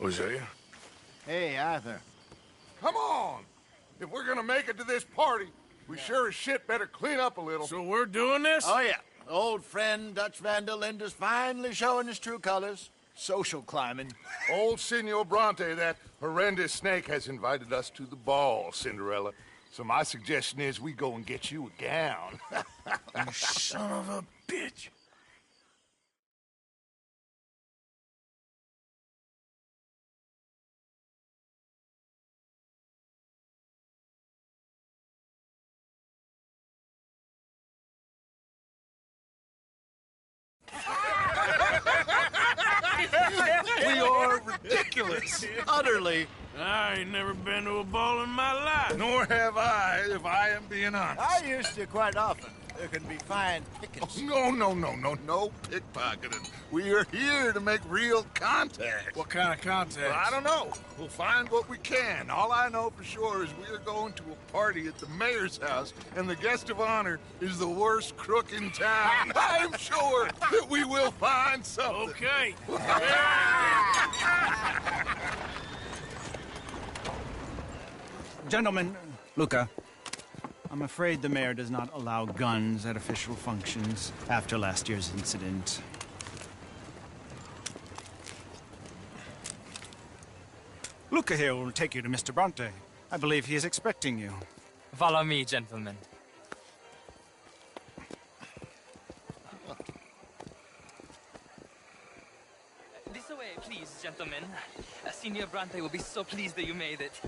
Hosea? Hey, Arthur. Come on! If we're gonna make it to this party, we sure as shit better clean up a little. So we're doing this? Oh, yeah. Old friend Dutch Van der Linde's finally showing his true colors. Social climbing. Old Senor Bronte, that horrendous snake, has invited us to the ball, Cinderella. So my suggestion is we go and get you a gown. You son of a bitch. We are ridiculous. Utterly. I ain't never been to a ball in my life. Nor have I, if I am being honest. I used to quite often. There can be fine pickings. Oh, no pickpocketing. We are here to make real contact. What kind of contact? Well, I don't know. We'll find what we can. All I know for sure is we are going to a party at the mayor's house, and the guest of honor is the worst crook in town. I'm sure that we will find something. Okay. Gentlemen, Luca, I'm afraid the mayor does not allow guns at official functions after last year's incident. Luca here will take you to Mr. Bronte. I believe he is expecting you. Follow me, gentlemen. This way, please, gentlemen. Senior Bronte will be so pleased that you made it.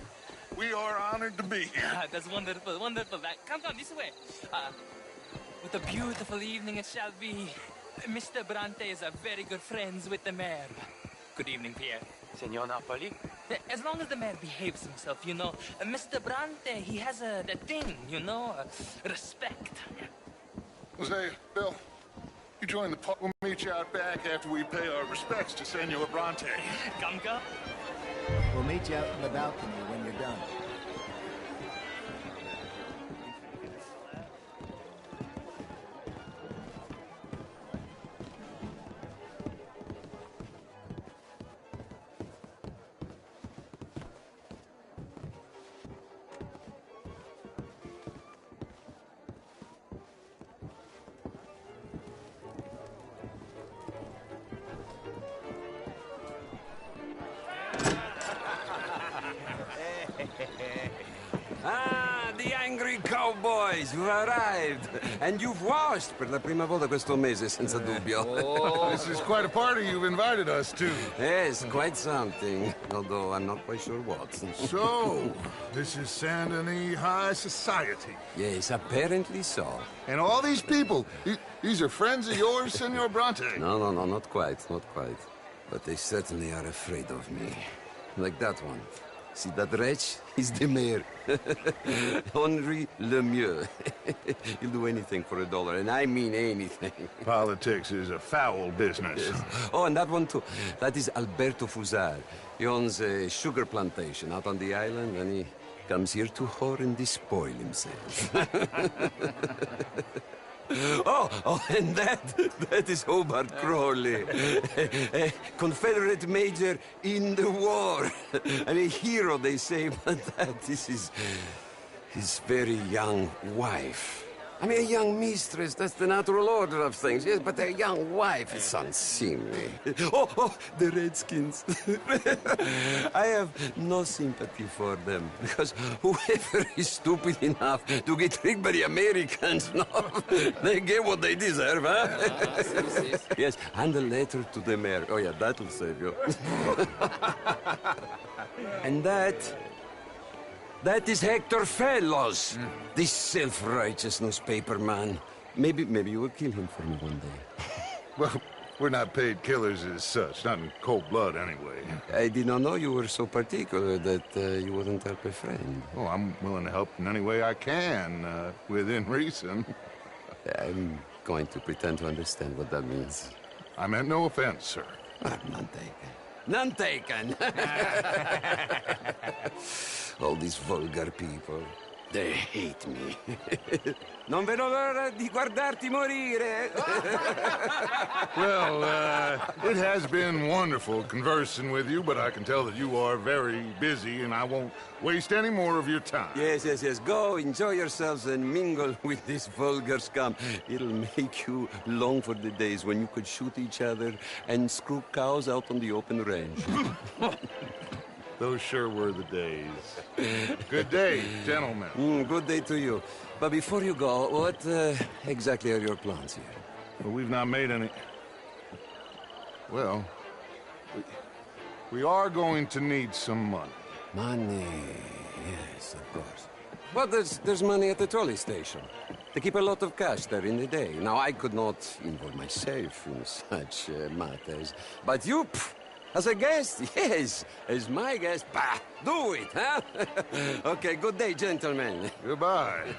We are honored to be here. That's wonderful, wonderful. Come this way. What a beautiful evening it shall be. Mr. Bronte is a very good friends with the mayor. Good evening, Pierre. Senor Napoli? As long as the mayor behaves himself, you know. Mr. Bronte, he has that thing, you know, respect. Hosea, Bill, you join the party. We'll meet you out back after we pay our respects to Senor Bronte. Come. We'll meet you out in the balcony when you're done. Ah, the angry cowboys, you've arrived. And you've washed per la prima volta questo mese, senza dubbio. This is quite a party you've invited us to. Yes, quite something. Although I'm not quite sure what. So, this is Saint Denis High Society. Yes, apparently so. And all these people, these are friends of yours, Senor Bronte? No, not quite, not quite. But they certainly are afraid of me. Like that one. See that wretch? He's the mayor. Henri Lemieux. He'll do anything for $1, and I mean anything. Politics is a foul business. Yes. Oh, and that one too. That is Alberto Fusar. He owns a sugar plantation out on the island, and he comes here to whore and despoil himself. Oh, and that is Hobart Crawley, a Confederate major in the war, and a hero, they say, but that is his very young wife. I mean, a young mistress, that's the natural order of things, yes, but a young wife is unseemly. Oh, the Redskins. I have no sympathy for them, because whoever is stupid enough to get tricked by the Americans, no, they get what they deserve, huh? Yes, and a letter to the mayor. Oh, yeah, that'll save you. And that is Hector Fellows, this self-righteous newspaper man. Maybe you will kill him for me one day. Well, we're not paid killers as such, not in cold blood anyway. I did not know you were so particular that you wouldn't help a friend. Oh, I'm willing to help in any way I can, within reason. I'm going to pretend to understand what that means. I meant no offense, sir. None taken. None taken! All these vulgar people. They hate me. Non vedo l'ora di guardarti morire. Well, it has been wonderful conversing with you, but I can tell that you are very busy, and I won't waste any more of your time. Yes. Go, enjoy yourselves, and mingle with this vulgar scum. It'll make you long for the days when you could shoot each other and screw cows out on the open range. Those sure were the days. Good day, gentlemen. Good day to you. But before you go, what exactly are your plans here? Well, we've not made any... Well, we are going to need some money. Money, yes, of course. But there's money at the trolley station. They keep a lot of cash there in the day. Now, I could not involve myself in such matters. But you, as a guest, yes, as my guest, bah, do it, huh? Okay, good day, gentlemen. Goodbye.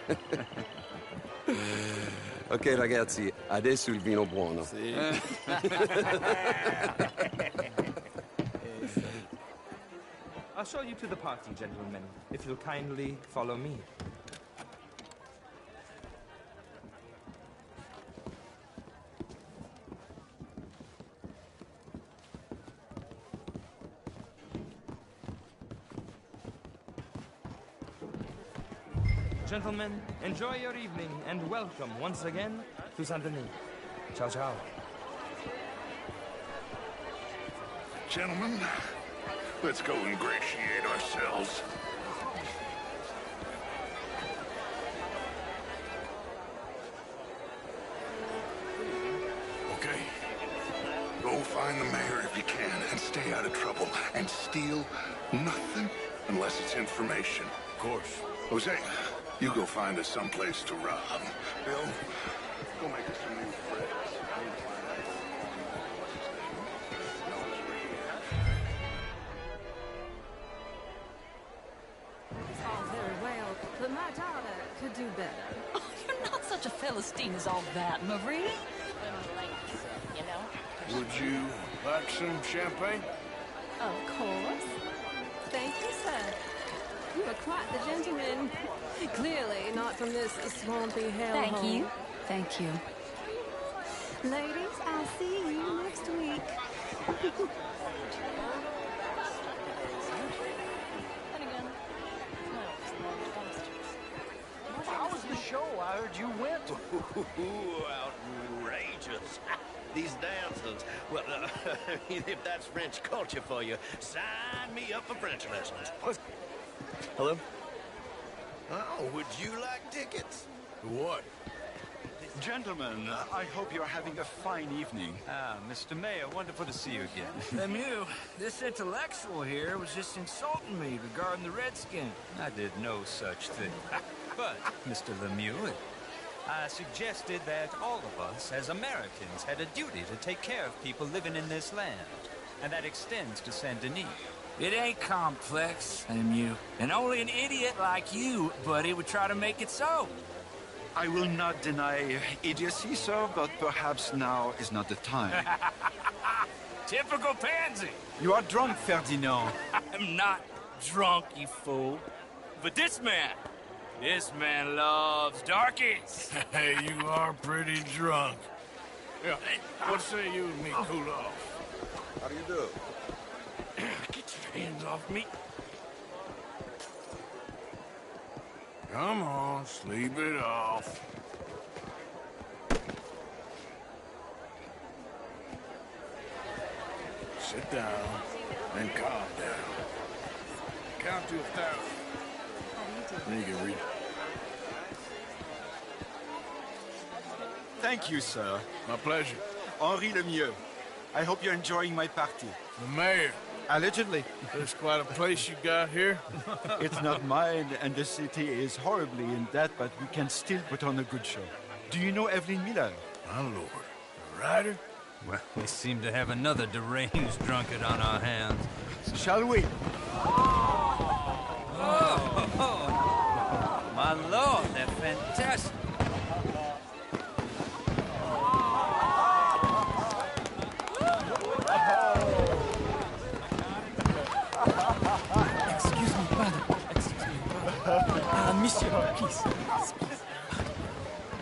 Ok, ragazzi, adesso il vino buono. I'll show you to the party, gentlemen, if you'll kindly follow me. Gentlemen, enjoy your evening and welcome once again to Saint Denis. Ciao, ciao. Gentlemen, let's go ingratiate ourselves. Okay. Go find the mayor if you can and stay out of trouble. And steal nothing unless it's information. Of course. Jose, you go find us someplace to rob. Bill, go make us some new friends. It's all very well, but my daughter could do better. Oh, you're not such a Philistine as all that, Marie. Women like, you know? Would you like some champagne? Of course. Thank you, sir. You are quite the gentleman. Clearly not from this swampy hellhole. Thank you. Thank you. Ladies, I'll see you next week. How was the show? I heard you went. Outrageous. These dances. Well, if that's French culture for you, sign me up for French lessons. Hello? Oh, would you like tickets? What? Gentlemen, I hope you're having a fine evening. Mr. Mayor, wonderful to see you again. Lemieux, this intellectual here was just insulting me regarding the Redskin. I did no such thing. But, Mr. Lemieux, I suggested that all of us, as Americans, had a duty to take care of people living in this land. And that extends to Saint Denis. It ain't complex, Lemieux. And only an idiot like you, buddy, would try to make it so. I will not deny idiocy, sir, but perhaps now is not the time. Typical pansy. You are drunk, Ferdinand. I'm not drunk, you fool. But this man loves darkies. Hey, you are pretty drunk. Yeah, hey, what say you and me cool off? How do you do? Get your hands off me. Come on, sleep it off. Sit down and calm down. Count to 1,000. Then you can read. Thank you, sir. My pleasure. Henri Lemieux. I hope you're enjoying my party. The mayor. Allegedly. There's quite a place you got here. It's not mine, and the city is horribly in debt, but we can still put on a good show. Do you know Evelyn Miller? My lord. A writer? Well, we seem to have another deranged drunkard on our hands. Shall we? Oh, my lord, they're fantastic. Monsieur, please.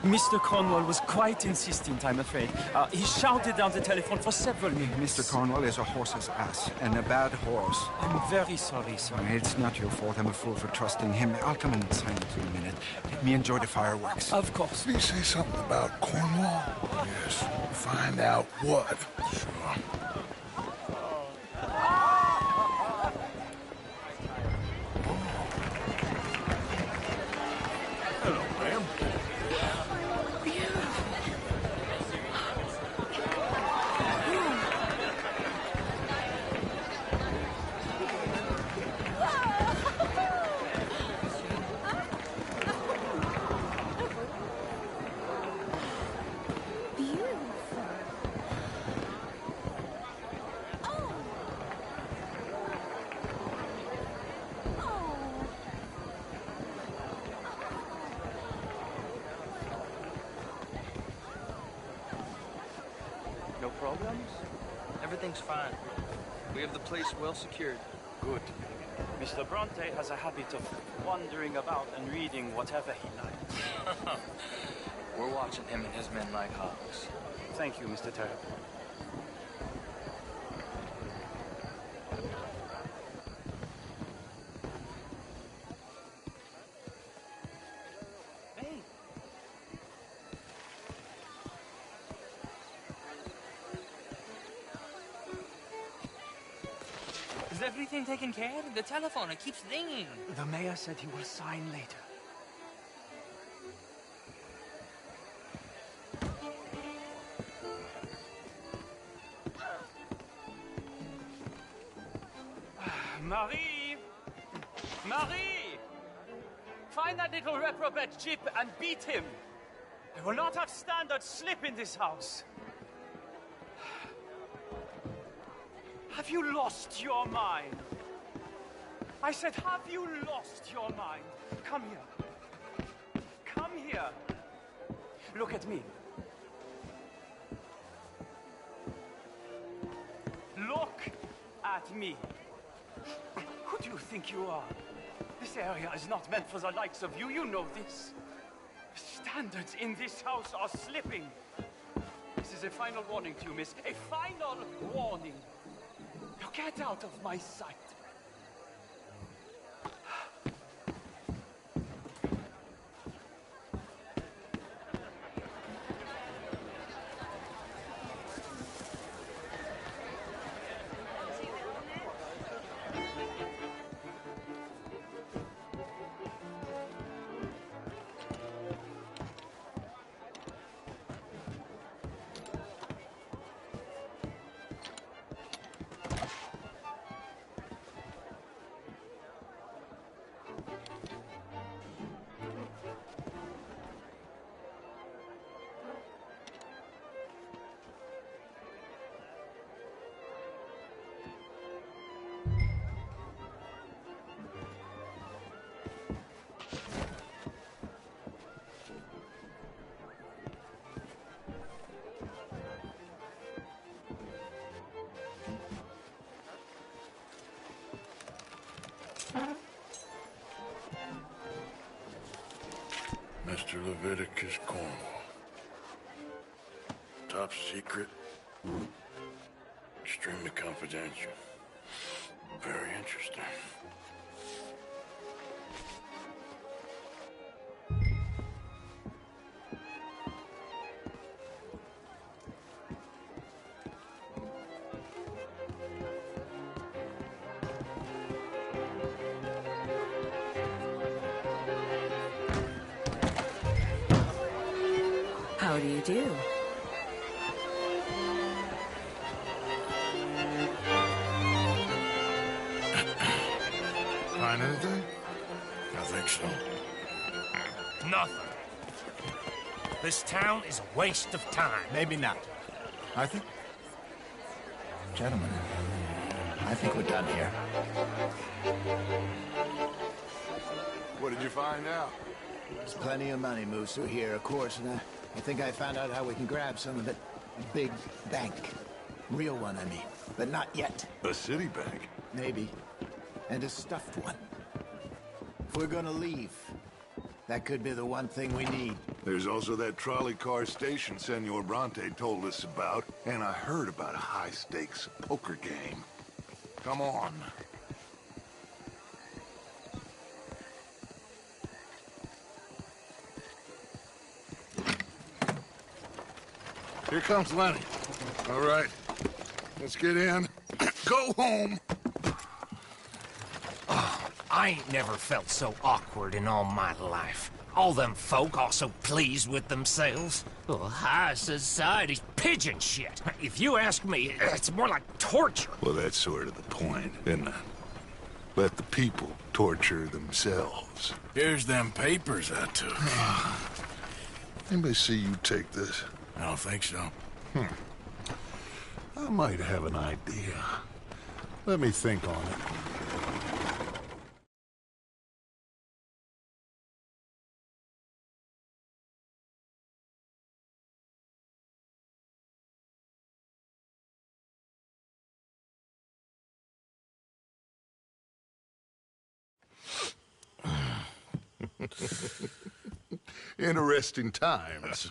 Mr. Cornwall was quite insistent, I'm afraid. He shouted down the telephone for several minutes. Mr. Cornwall is a horse's ass, and a bad horse. I'm very sorry, sir. It's not your fault. I'm a fool for trusting him. I'll come in and sign it in a minute. Let me enjoy the fireworks. Of course. Did he say something about Cornwall? Yes. Find out what. Sure. Hello, ma'am. No problems? Everything's fine. We have the place well secured. Good. Mr. Bronte has a habit of wandering about and reading whatever he likes. We're watching him and his men like hawks. Thank you, Mr. Turner. Hey! Is everything taken care of? The telephone, it keeps ringing. The mayor said he will sign later. Marie! Marie! Find that little reprobate Chip and beat him. I will not have standards slip in this house. Have you lost your mind? I said, have you lost your mind? Come here. Come here. Look at me. Look at me. Who do you think you are? This area is not meant for the likes of you. You know this. The standards in this house are slipping. This is a final warning to you, miss. A final warning. Now get out of my sight. Mr. Leviticus Cornwall. Top secret. Extremely confidential. Very interesting. How do you do? Find anything? I think so. Nothing. This town is a waste of time. Maybe not. Arthur? Gentlemen, I think we're done here. What did you find out? There's plenty of money moves through here, of course, and I think I found out how we can grab some of it. A big bank. Real one, I mean. But not yet. A city bank? Maybe. And a stuffed one. If we're gonna leave, That could be the one thing we need. There's also that trolley car station Senor Bronte told us about, and I heard about a high-stakes poker game. Come on. Here comes Lenny. All right, let's get in. Go home. Oh, I ain't never felt so awkward in all my life. All them folk all so pleased with themselves. Oh, high society's pigeon shit. If you ask me, it's more like torture. Well, that's sort of the point, isn't it? Let the people torture themselves. Here's them papers I took. Anybody see you take this? I don't think so. I might have an idea. Let me think on it. Interesting times.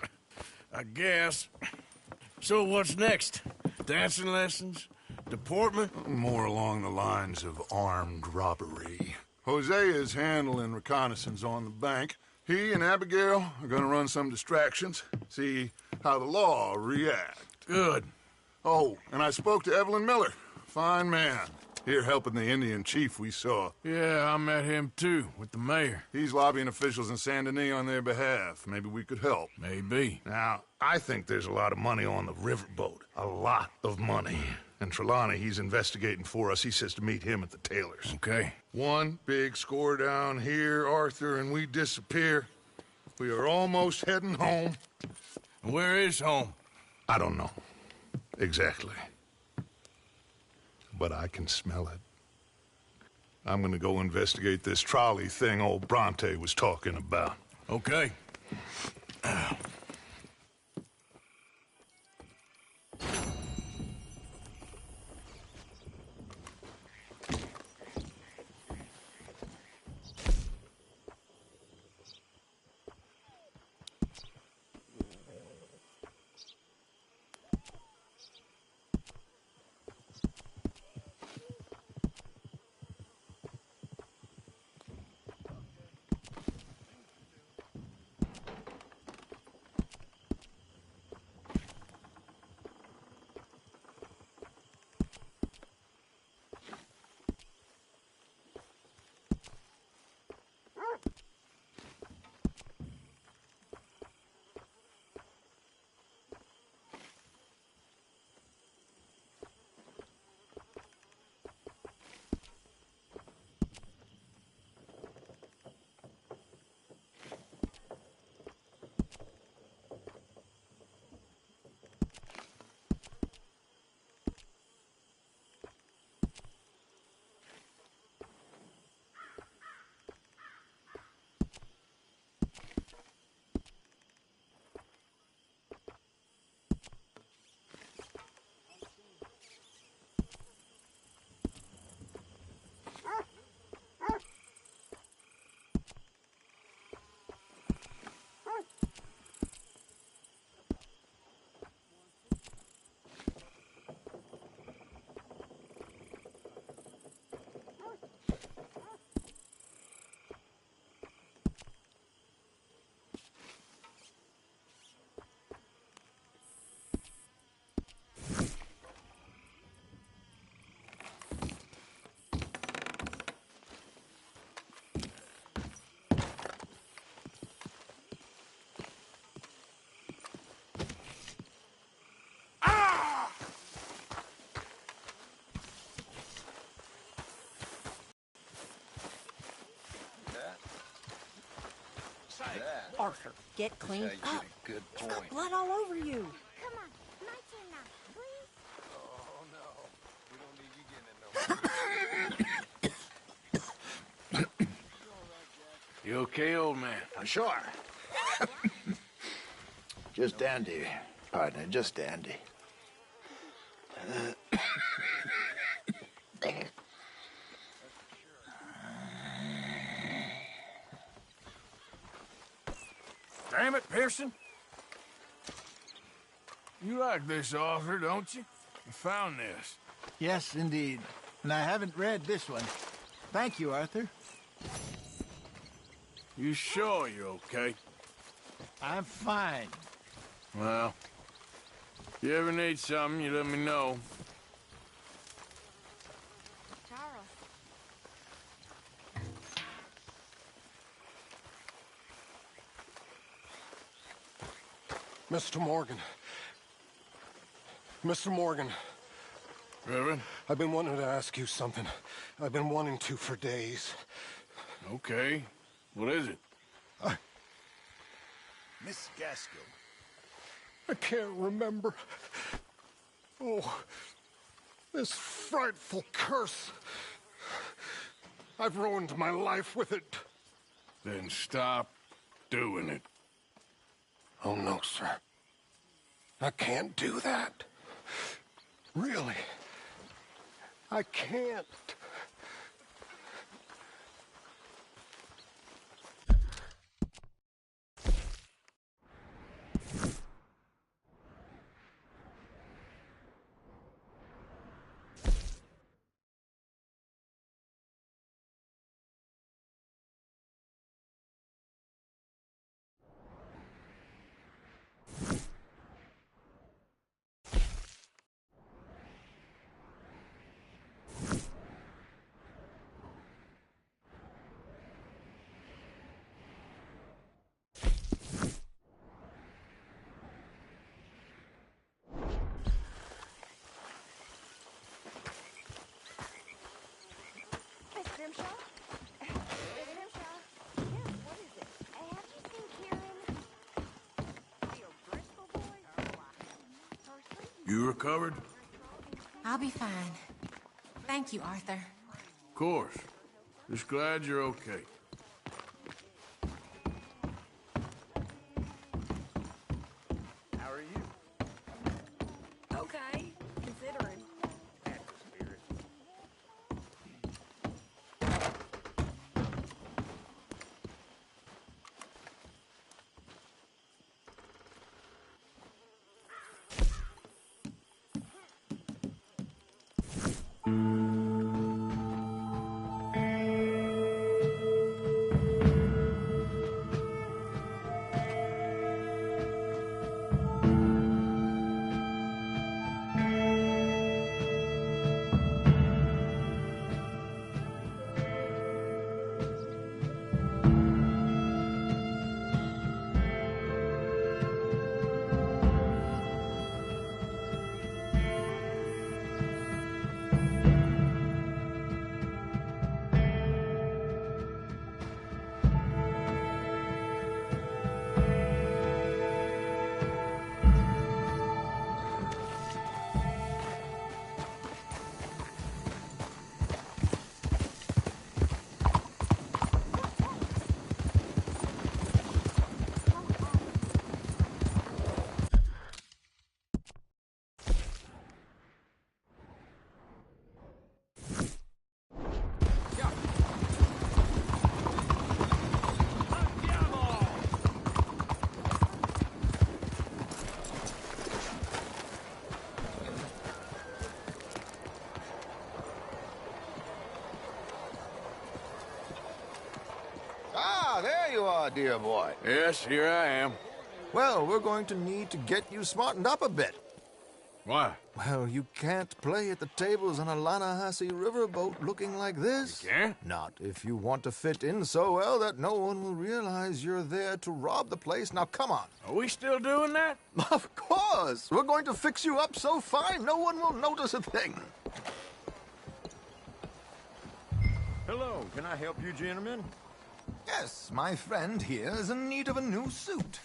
I guess. So what's next? Dancing lessons? Deportment? More along the lines of armed robbery. Jose is handling reconnaissance on the bank. He and Abigail are gonna run some distractions, see how the law react. Good. Oh, and I spoke to Evelyn Miller. Fine man. Here helping the Indian chief we saw. Yeah, I met him too, with the mayor. He's lobbying officials in Saint Denis on their behalf. Maybe we could help. Maybe. Now, I think there's a lot of money on the riverboat. A lot of money. And Trelawney, he's investigating for us. He says to meet him at the Taylor's. Okay. One big score down here, Arthur, and we disappear. We are almost heading home. Where is home? I don't know. Exactly. But I can smell it. I'm gonna go investigate this trolley thing old Bronte was talking about. Okay. Arthur, get cleaned up. Good You've got blood all over you. Come on, my turn now, please. Oh, no. We don't need you getting in no... You okay, old man? Sure. Just dandy, partner, just dandy. Pearson? You like this author, don't you? You found this. Yes, indeed. And I haven't read this one. Thank you, Arthur. You sure you're okay? I'm fine. Well, if you ever need something, you let me know. Charles. Mr. Morgan. Mr. Morgan. Reverend? I've been wanting to ask you something. I've been wanting to for days. Okay. What is it? Miss Gaskell. I can't remember. Oh, this frightful curse. I've ruined my life with it. Then stop doing it. Oh, no, sir. I can't do that. Really. I can't. Miss Grimshaw? Miss Grimshaw? Yes, what is it? Have you seen Kieran? The O'Driscoll boy? Firstly, You recovered? I'll be fine. Thank you, Arthur. Of course. Just glad you're okay. How are you? Okay, considering. Ah, there you are, dear boy. Yes, here I am. Well, we're going to need to get you smartened up a bit. Why? Well, you can't play at the tables on a Lanahasi riverboat looking like this. You can't? Not if you want to fit in so well that no one will realize you're there to rob the place. Now, come on. Are we still doing that? Of course. We're going to fix you up so fine no one will notice a thing. Hello, can I help you, gentlemen? Yes, my friend here is in need of a new suit.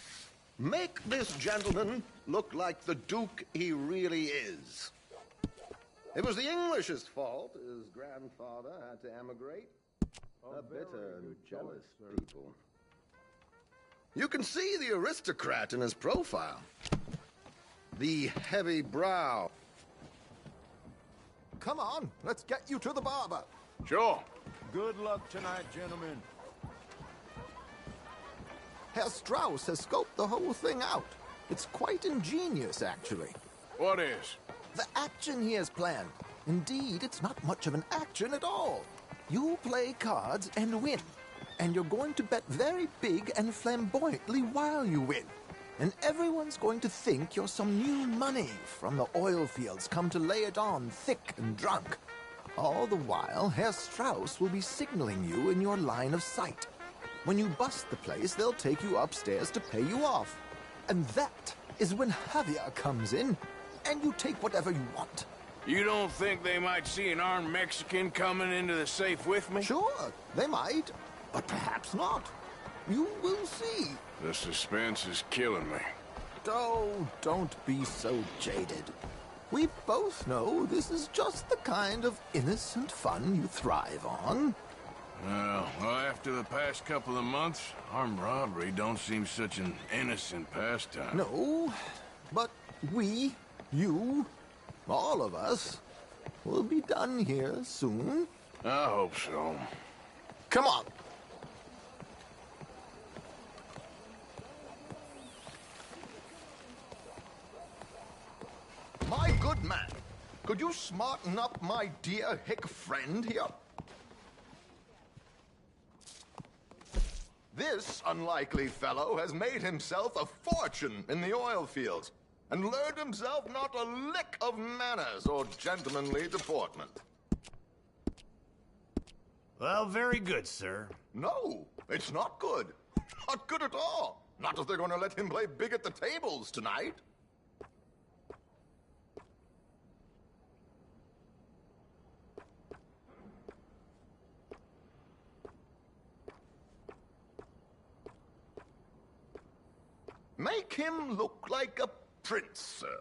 Make this gentleman look like the Duke he really is. It was the English's fault his grandfather had to emigrate. A bitter and jealous people. You can see the aristocrat in his profile. The heavy brow. Come on, let's get you to the barber. Sure. Good luck tonight, gentlemen. Herr Strauss has scoped the whole thing out. It's quite ingenious, actually. What is? The action he has planned. Indeed, it's not much of an action at all. You play cards and win. And you're going to bet very big and flamboyantly while you win. And everyone's going to think you're some new money from the oil fields come to lay it on thick and drunk. All the while, Herr Strauss will be signaling you in your line of sight. When you bust the place, they'll take you upstairs to pay you off. And that is when Javier comes in, and you take whatever you want. You don't think they might see an armed Mexican coming into the safe with me? Sure, they might, but perhaps not. You will see. The suspense is killing me. Oh, don't be so jaded. We both know this is just the kind of innocent fun you thrive on. Well, after the past couple of months, armed robbery don't seem such an innocent pastime. No, but we, you, all of us, will be done here soon. I hope so. Come on. My good man, could you smarten up my dear hick friend here? This unlikely fellow has made himself a fortune in the oil fields and learned himself not a lick of manners or gentlemanly deportment. Well, very good, sir. No, it's not good. Not good at all. Not if they're going to let him play big at the tables tonight. Make him look like a prince, sir.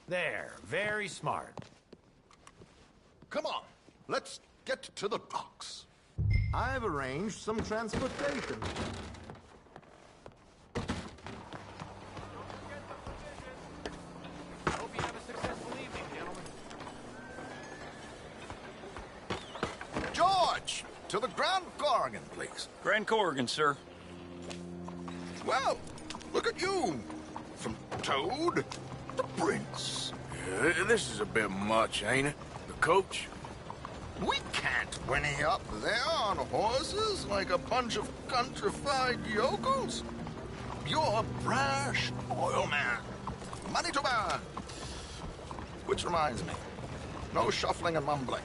There, very smart. Come on, let's get to the docks. I've arranged some transportation. Hope you have a successful evening, gentlemen. George, to the Grand Corrigan, please. Grand Corrigan, sir. Well, look at you. From Toad to Prince. Yeah, this is a bit much, ain't it? The coach? We can't whinny up there on horses like a bunch of countrified yokels. You're a brash oil man. Money to burn. Which reminds me, no shuffling and mumbling.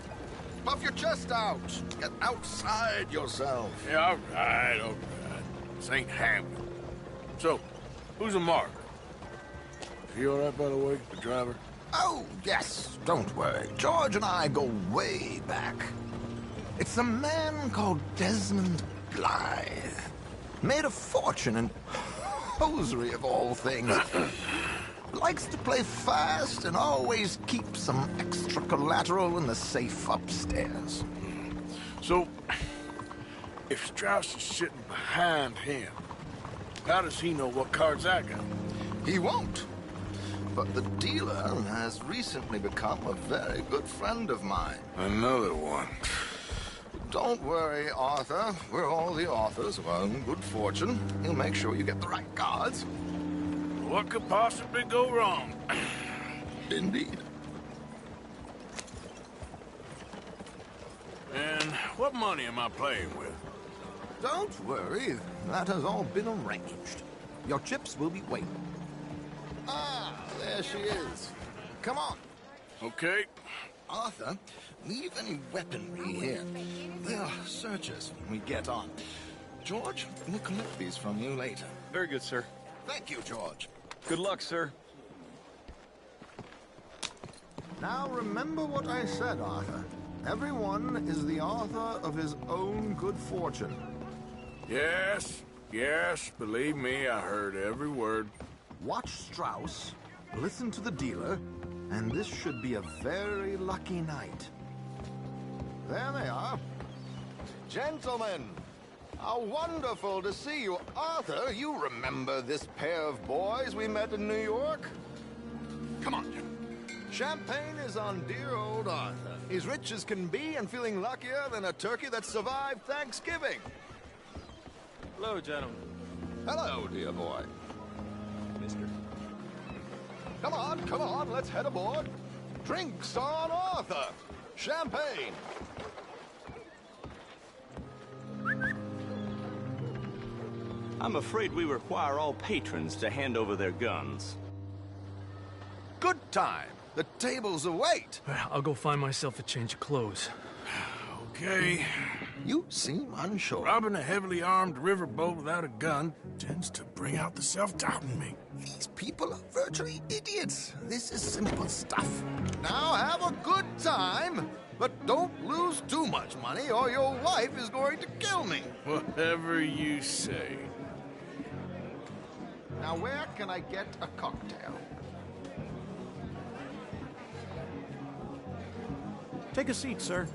Puff your chest out. Get outside yourself. Yeah, all right. This ain't happening. So, who's a mark? Is he all right, by the way, the driver? Oh, yes. Don't worry. George and I go way back. It's a man called Desmond Blythe. Made a fortune in hosiery of all things. Likes to play fast and always keeps some extra collateral in the safe upstairs. So, if Strauss is sitting behind him, how does he know what cards I got? He won't. But the dealer has recently become a very good friend of mine. Another one. Don't worry, Arthur. We're all the authors of our own good fortune. He'll make sure you get the right cards. What could possibly go wrong? Indeed. And what money am I playing with? Don't worry. That has all been arranged. Your chips will be waiting. Ah, There she is. Come on. Okay. Arthur, leave any weaponry here. They'll search us when we get on. George, we'll collect these from you later. Very good, sir. Thank you, George. Good luck, sir. Now remember what I said, Arthur. Everyone is the author of his own good fortune. Yes, yes, believe me, I heard every word. Watch Strauss, listen to the dealer, and this should be a very lucky night. There they are. Gentlemen, how wonderful to see you. Arthur, you remember this pair of boys we met in New York? Come on. Champagne is on dear old Arthur. He's rich as can be and feeling luckier than a turkey that survived Thanksgiving. Hello, gentlemen. Hello, dear boy. Mister. Come on, let's head aboard. Drinks on Arthur. Champagne. I'm afraid we require all patrons to hand over their guns. Good time. The tables await. I'll go find myself a change of clothes. Okay. You seem unsure. Robbing a heavily armed riverboat without a gun tends to bring out the self-doubt in me. These people are virtually idiots. This is simple stuff. Now have a good time, but don't lose too much money or your wife is going to kill me. Whatever you say. Now where can I get a cocktail? Take a seat, sir.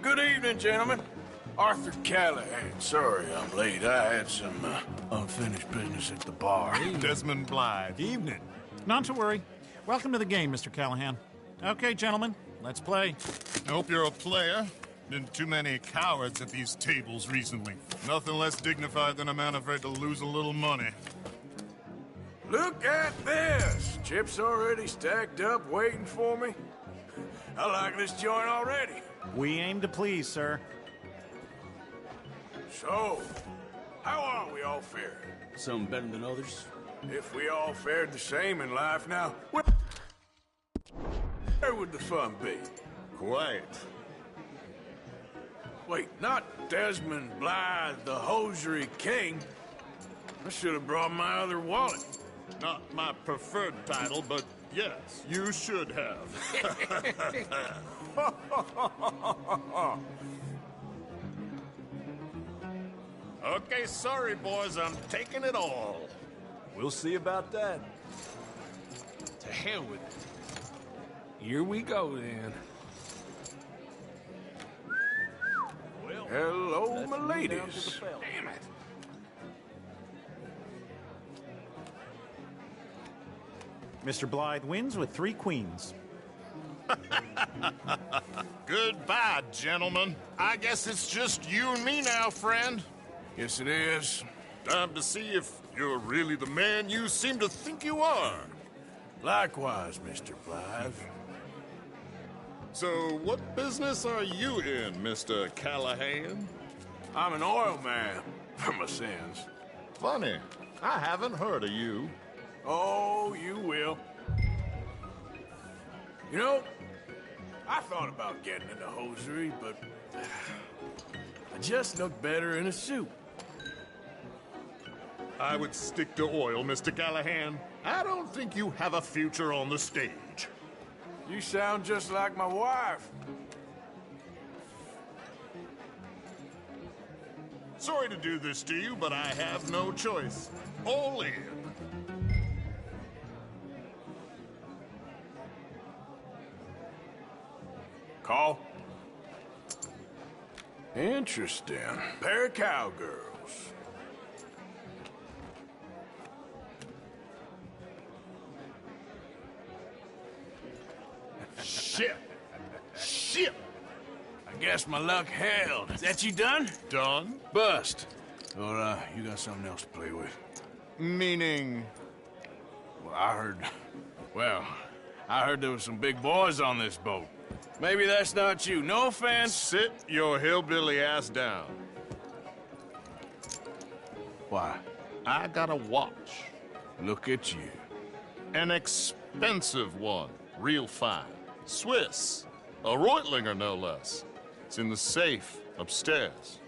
Good evening, gentlemen. Arthur Callahan. Sorry I'm late. I had some unfinished business at the bar. Desmond Blythe. Evening. Not to worry. Welcome to the game, Mr. Callahan. Okay, gentlemen, let's play. I hope you're a player. Been too many cowards at these tables recently. Nothing less dignified than a man afraid to lose a little money. Look at this! Chips already stacked up, waiting for me. I like this joint already. We aim to please, sir. So, how are we all faring? Some better than others. If we all fared the same in life now, where would the fun be? Quiet. Wait, not Desmond Blythe, the hosiery king. I should have brought my other wallet. Not my preferred title, but yes, you should have. Okay, sorry, boys, I'm taking it all. We'll see about that. To hell with it. Here we go, then. Well, hello, my ladies. Damn it. Mr. Blythe wins with 3 queens. Goodbye, gentlemen. I guess it's just you and me now, friend. Yes, it is. Time to see if you're really the man you seem to think you are. Likewise, Mr. Blythe. So, what business are you in, Mr. Callahan? I'm an oil man, for my sins. Funny. I haven't heard of you. Oh, you will. You know, I thought about getting into hosiery, but I just look better in a suit. I would stick to oil, Mr. Callahan. I don't think you have a future on the stage. You sound just like my wife. Sorry to do this to you, but I have no choice. All in. Call. Interesting. Pair of cowgirls. Shit. Shit. I guess my luck held. Is that you done? Done? Bust. Or, you got something else to play with? Meaning? Well, I heard there was some big boys on this boat. Maybe that's not you. No offense. Sit your hillbilly ass down. Why? I got a watch. Look at you. An expensive one. Real fine. Swiss. A Reutlinger, no less. It's in the safe upstairs.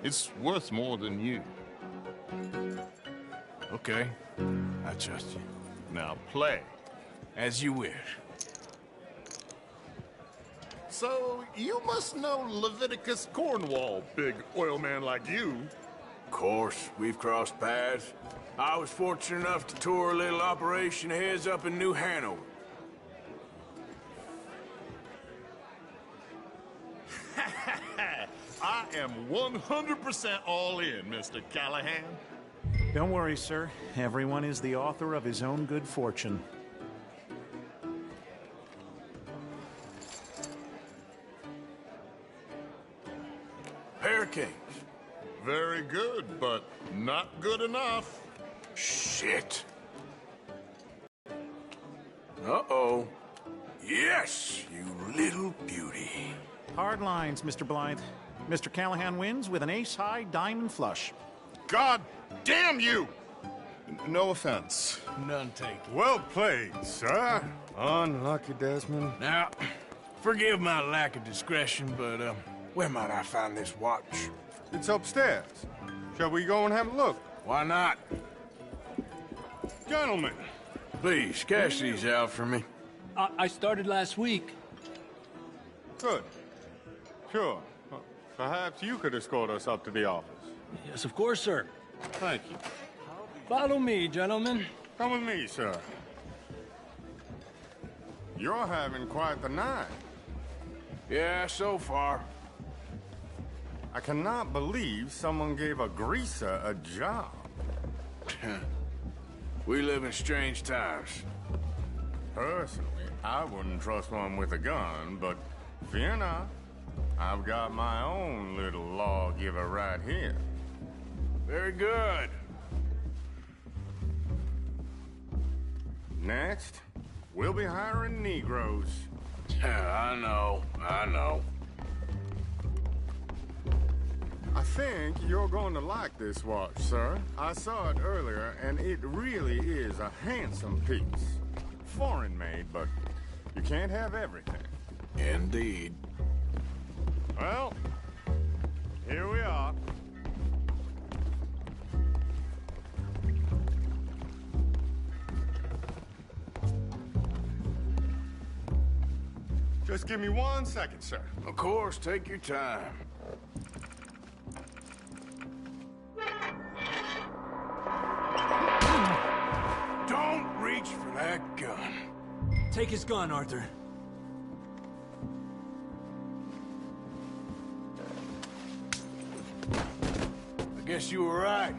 It's worth more than you. Okay. I trust you. Now play. As you wish. So, you must know Leviticus Cornwall, big oil man like you. Of course, we've crossed paths. I was fortunate enough to tour a little operation of his up in New Hanover. I am 100% all in, Mr. Callahan. Don't worry, sir. Everyone is the author of his own good fortune. Pair of kings. Very good, but not good enough. Shit. Uh-oh. Yes, you little beauty. Hard lines, Mr. Blythe. Mr. Callahan wins with an ace-high diamond flush. God damn you! No offense. None taken. Well played, sir. Unlucky, Desmond. Now, forgive my lack of discretion, but, where might I find this watch? It's upstairs. Shall we go and have a look? Why not? Gentlemen. Please, cash these out for me. I started last week. Good. Sure. Perhaps you could escort us up to the office. Yes, of course, sir. Thank you. Follow me, gentlemen. Come with me, sir. You're having quite the night. Yeah, so far. I cannot believe someone gave a greaser a job. We live in strange times. Personally, I wouldn't trust one with a gun, but fear not. I've got my own little lawgiver right here. Very good. Next, we'll be hiring Negroes. I know. I think you're going to like this watch, sir. I saw it earlier, and it really is a handsome piece. Foreign made, but you can't have everything. Indeed. Well, here we are. Just give me 1 second, sir. Of course, take your time. Don't reach for that gun. Take his gun, Arthur. I guess you were right.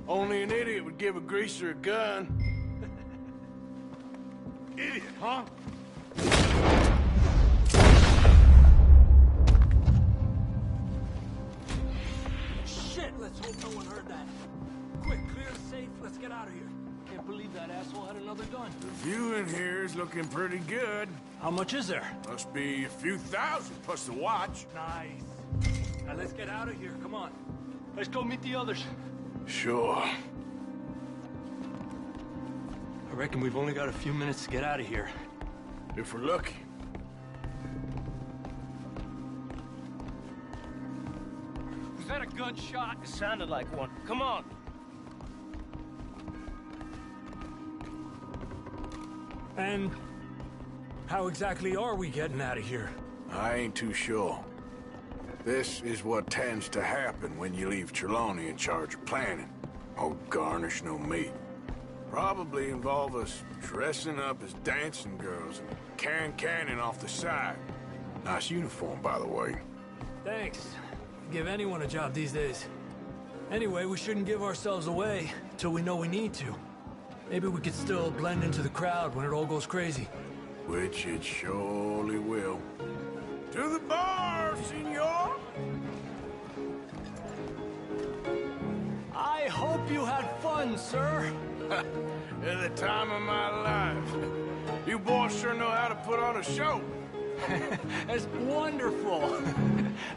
Only an idiot would give a greaser a gun. Idiot, huh? Shit, let's hope no one heard that. Quick, clear the safe, let's get out of here. Can't believe that asshole had another gun. The view in here is looking pretty good. How much is there? Must be a few thousand plus the watch. Nice. Now let's get out of here, come on. Let's go meet the others. Sure. I reckon we've only got a few minutes to get out of here. If we're lucky. Was that a gunshot? It sounded like one. Come on. And how exactly are we getting out of here? I ain't too sure. This is what tends to happen when you leave Trelawney in charge of planning. Oh, garnish no meat. Probably involve us dressing up as dancing girls and carrying cannon off the side. Nice uniform, by the way. Thanks. Give anyone a job these days. Anyway, we shouldn't give ourselves away till we know we need to. Maybe we could still blend into the crowd when it all goes crazy. Which it surely will. To the bar, senor! I hope you had fun, sir. At the time of my life. You boys sure know how to put on a show. That's wonderful.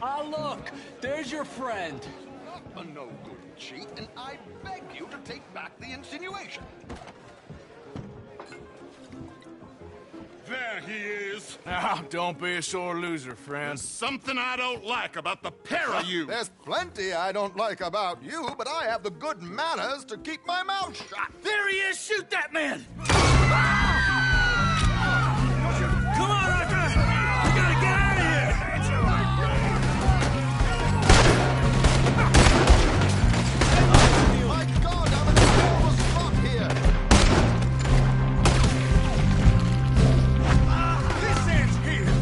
Ah, look, there's your friend. a no-good cheat, and I beg you to take back the insinuation. There he is. Now, don't be a sore loser, friend. There's something I don't like about the pair of you. There's plenty I don't like about you, but I have the good manners to keep my mouth shut. There he is! Shoot that man! Come on, Arthur! We gotta get out of here! My God, I'm in a horrible spot here. This ends here.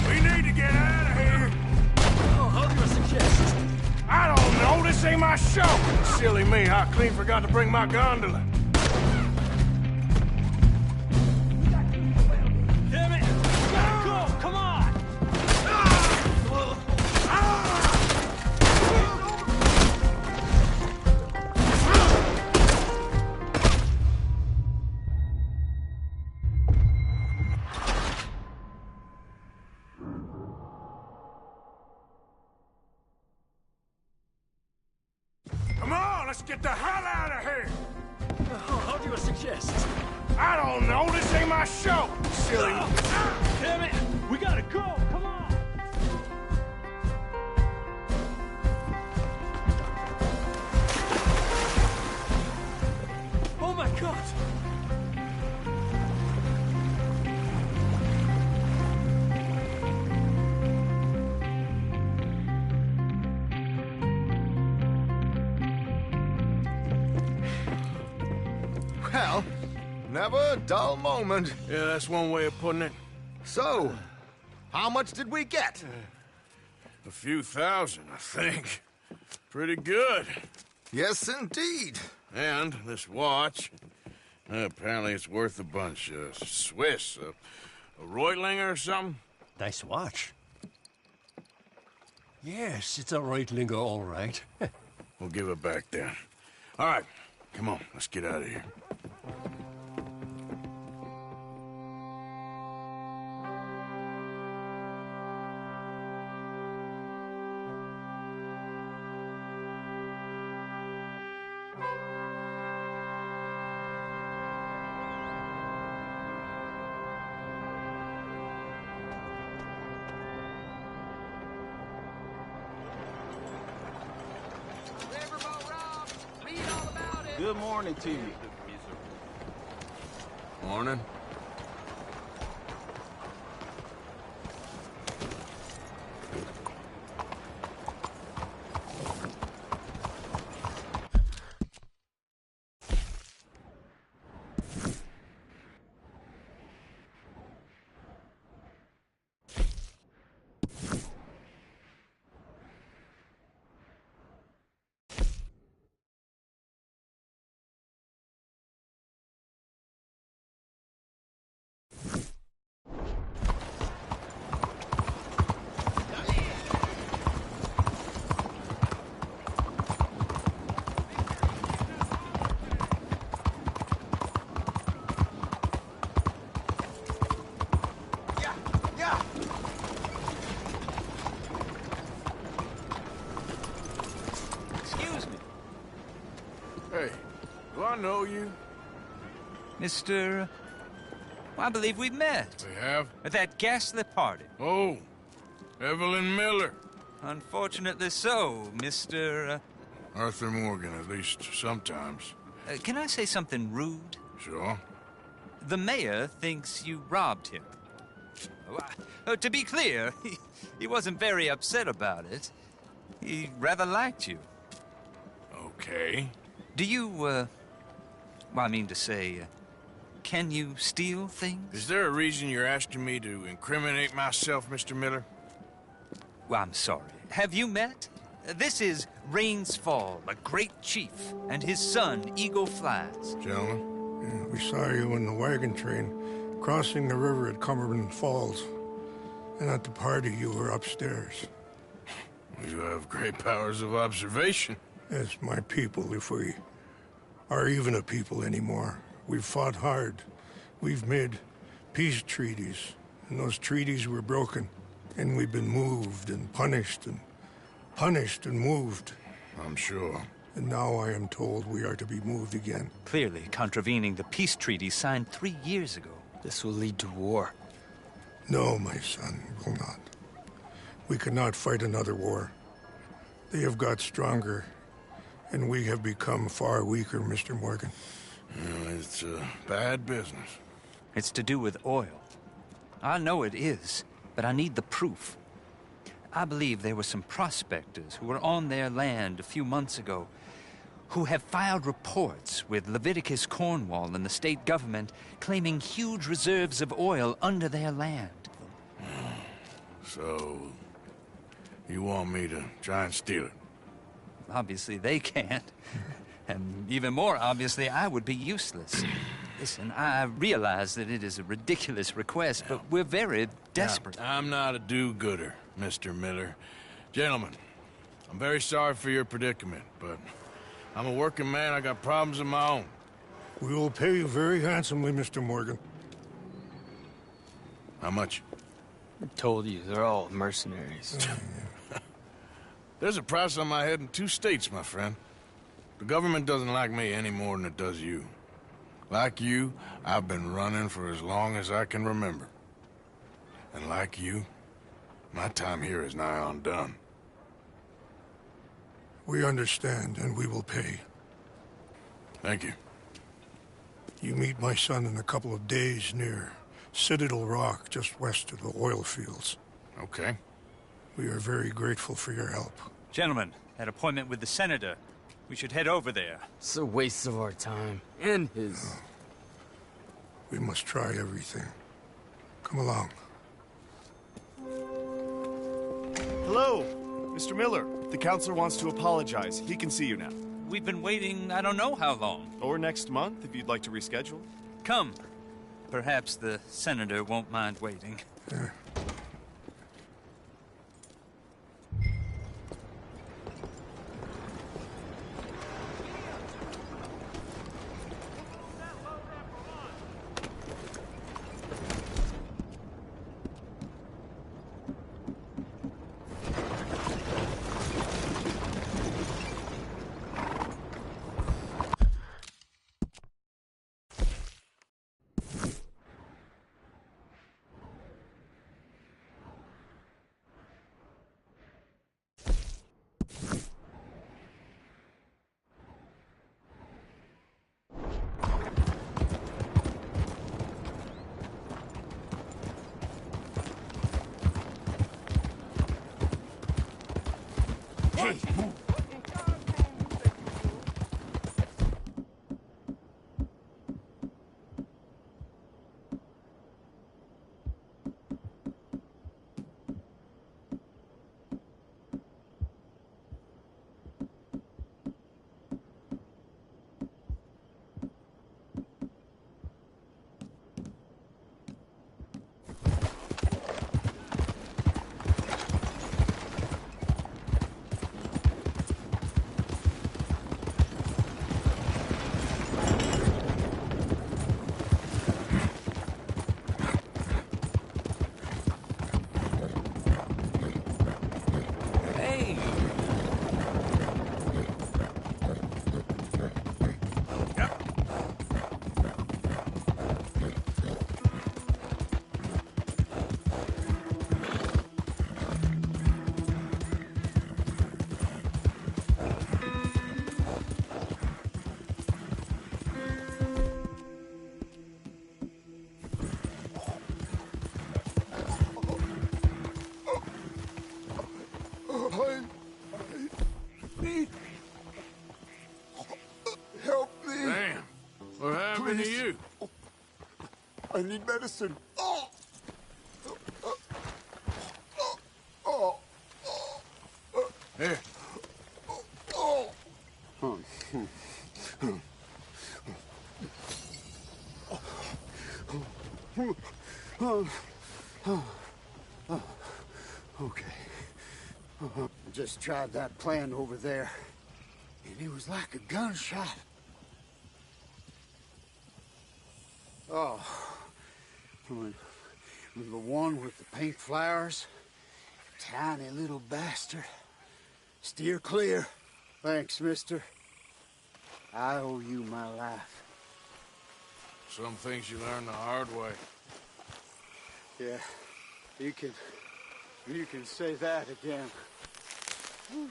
We need to get out of here. Oh, how do you suggest? I don't know. This ain't my show. Silly me. I clean forgot to bring my gondola. Damn it! We gotta go! Come on! Come on, let's get the hell out of here. How do you suggest? I don't know. This ain't my show. Silly. Damn it! We gotta go! Come on! Oh my God! Well, never a dull moment. Yeah, that's one way of putting it. So, how much did we get? A few thousand, I think. Pretty good. Yes, indeed. And this watch, apparently it's worth a bunch. Swiss, a Reutlinger or something? Nice watch. Yes, it's a Reutlinger, all right. We'll give it back then. All right, come on, let's get out of here. Good morning to you. Morning. Hey, do I know you? Mr. I believe we've met. We have? At that ghastly party. Oh, Evelyn Miller. Unfortunately so, Mr. Arthur Morgan, at least sometimes. Can I say something rude? Sure. The mayor thinks you robbed him. To be clear, he wasn't very upset about it. He rather liked you. Okay. Do you, well, I mean to say, can you steal things? Is there a reason you're asking me to incriminate myself, Mr. Miller? Well, I'm sorry. Have you met? This is Rains Fall, a great chief, and his son, Eagle Flies. Gentlemen? Yeah, we saw you in the wagon train, crossing the river at Cumberland Falls. And at the party, you were upstairs. You have great powers of observation. Yes, my people, if we are even a people anymore. We've fought hard. We've made peace treaties, and those treaties were broken. And we've been moved and punished and punished and moved. I'm sure. And now I am told we are to be moved again. Clearly contravening the peace treaty signed 3 years ago. This will lead to war. No, my son, it will not. We cannot fight another war. They have got stronger, and we have become far weaker, Mr. Morgan. It's bad business. It's to do with oil. I know it is, but I need the proof. I believe there were some prospectors who were on their land a few months ago who have filed reports with Leviticus Cornwall and the state government claiming huge reserves of oil under their land. So, you want me to try and steal it? Obviously they can't. And even more obviously, I would be useless. Listen, I realize that it is a ridiculous request, but we're very desperate. Now, I'm not a do-gooder, Mr. Miller. Gentlemen, I'm very sorry for your predicament, but I'm a working man. I got problems of my own. We will pay you very handsomely, Mr. Morgan. How much? I told you, they're all mercenaries. There's a price on my head in 2 states, my friend. The government doesn't like me any more than it does you. Like you, I've been running for as long as I can remember. And like you, my time here is nigh undone. We understand, and we will pay. Thank you. You meet my son in a couple of days near Citadel Rock, just west of the oil fields. Okay. We are very grateful for your help. Gentlemen, that appointment with the senator. We should head over there. It's a waste of our time. And his. We must try everything. Come along. Hello, Mr. Miller. The counselor wants to apologize. He can see you now. We've been waiting I don't know how long. Or next month, if you'd like to reschedule. Come. Perhaps the senator won't mind waiting. Help me! Damn. What happened to you? I need medicine. Here. Okay. I just tried that plan over there, and it was like a gunshot. Oh, the one with the pink flowers, Tiny little bastard. Steer clear. Thanks, mister. I owe you my life. Some things you learn the hard way. Yeah, you can say that again. Whew.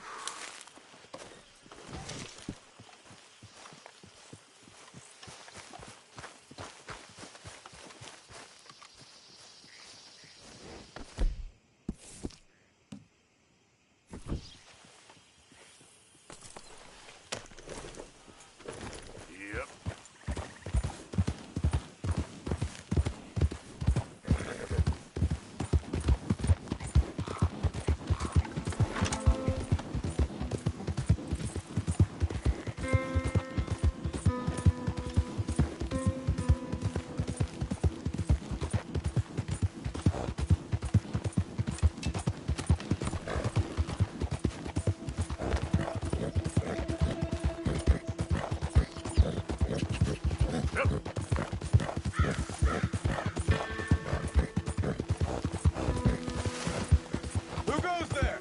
Who goes there?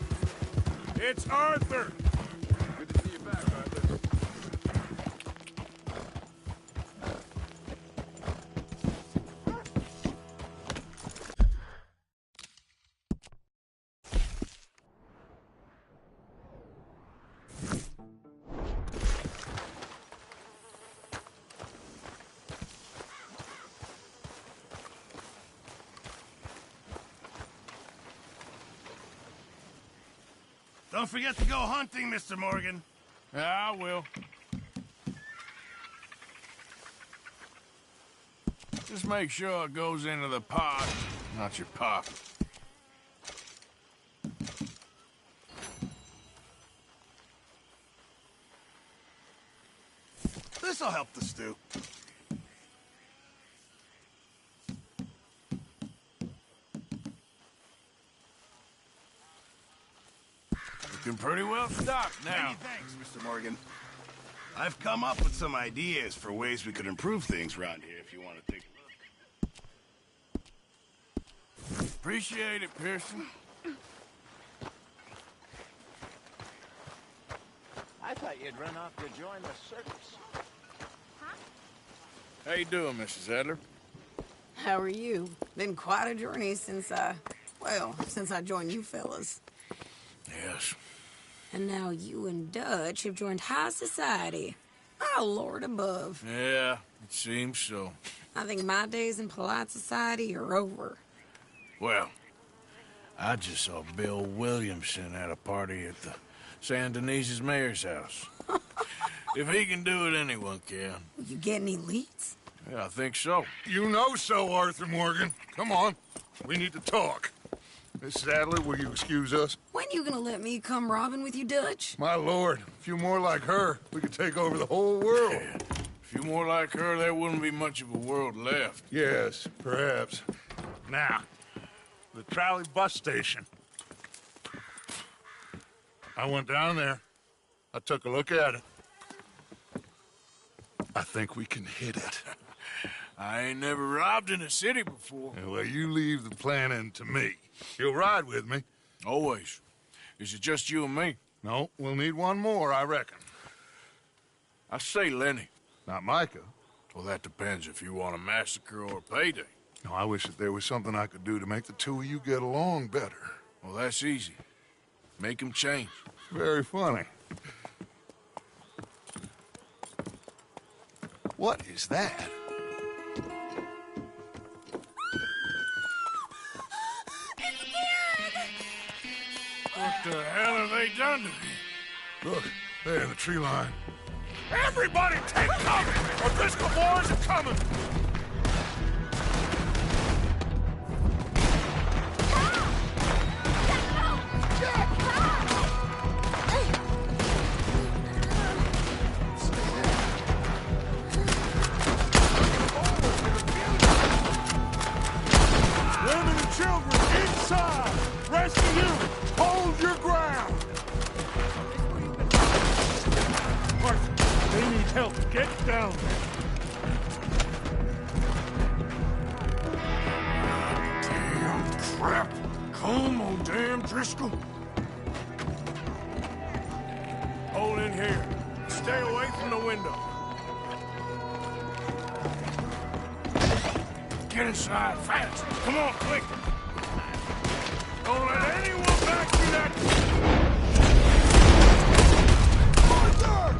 It's Arthur. Good to see you back, Arthur. Don't forget to go hunting, Mr. Morgan. Yeah, I will. Just make sure it goes into the pot, not your pocket. This'll help the stew. Looking pretty well stocked now. Many thanks, Mr. Morgan. I've come up with some ideas for ways we could improve things around here if you want to take a look. Appreciate it, Pearson. I thought you'd run off to join the circus. How you doing, Mrs. Adler? How are you? Been quite a journey since I joined you fellas. Yes. And now you and Dutch have joined high society. Oh, Lord above. Yeah, it seems so. I think my days in polite society are over. Well, I just saw Bill Williamson at a party at the San Denise's mayor's house. If he can do it, anyone can. You get any leads? Yeah, I think so. You know so, Arthur Morgan. Come on. We need to talk. Miss Adler, will you excuse us? When you gonna let me come robbing with you, Dutch? My lord, a few more like her, we could take over the whole world. Yeah. A few more like her, there wouldn't be much of a world left. Yes, perhaps. Now, the trolley bus station. I went down there. I took a look at it. I think we can hit it. I ain't never robbed in a city before. Yeah, well, you leave the planning to me. You'll ride with me? Always. Is it just you and me? No, we'll need one more, I reckon. I say Lenny. Not Micah. Well, that depends if you want a massacre or a payday. No, I wish that there was something I could do to make the two of you get along better. Well, that's easy. Make them change. Very funny. What is that? What the hell have they done to me? Look, there in the tree line. Everybody take cover! O'Driscoll boys are coming! Women and children inside! Rest of you, hold your ground! Arthur, they need help. Get down there. Damn crap. Come on, damn Driscoll. Hold in here. Stay away from the window. Get inside, fast. Come on, quick. Don't let anyone back through that... Arthur!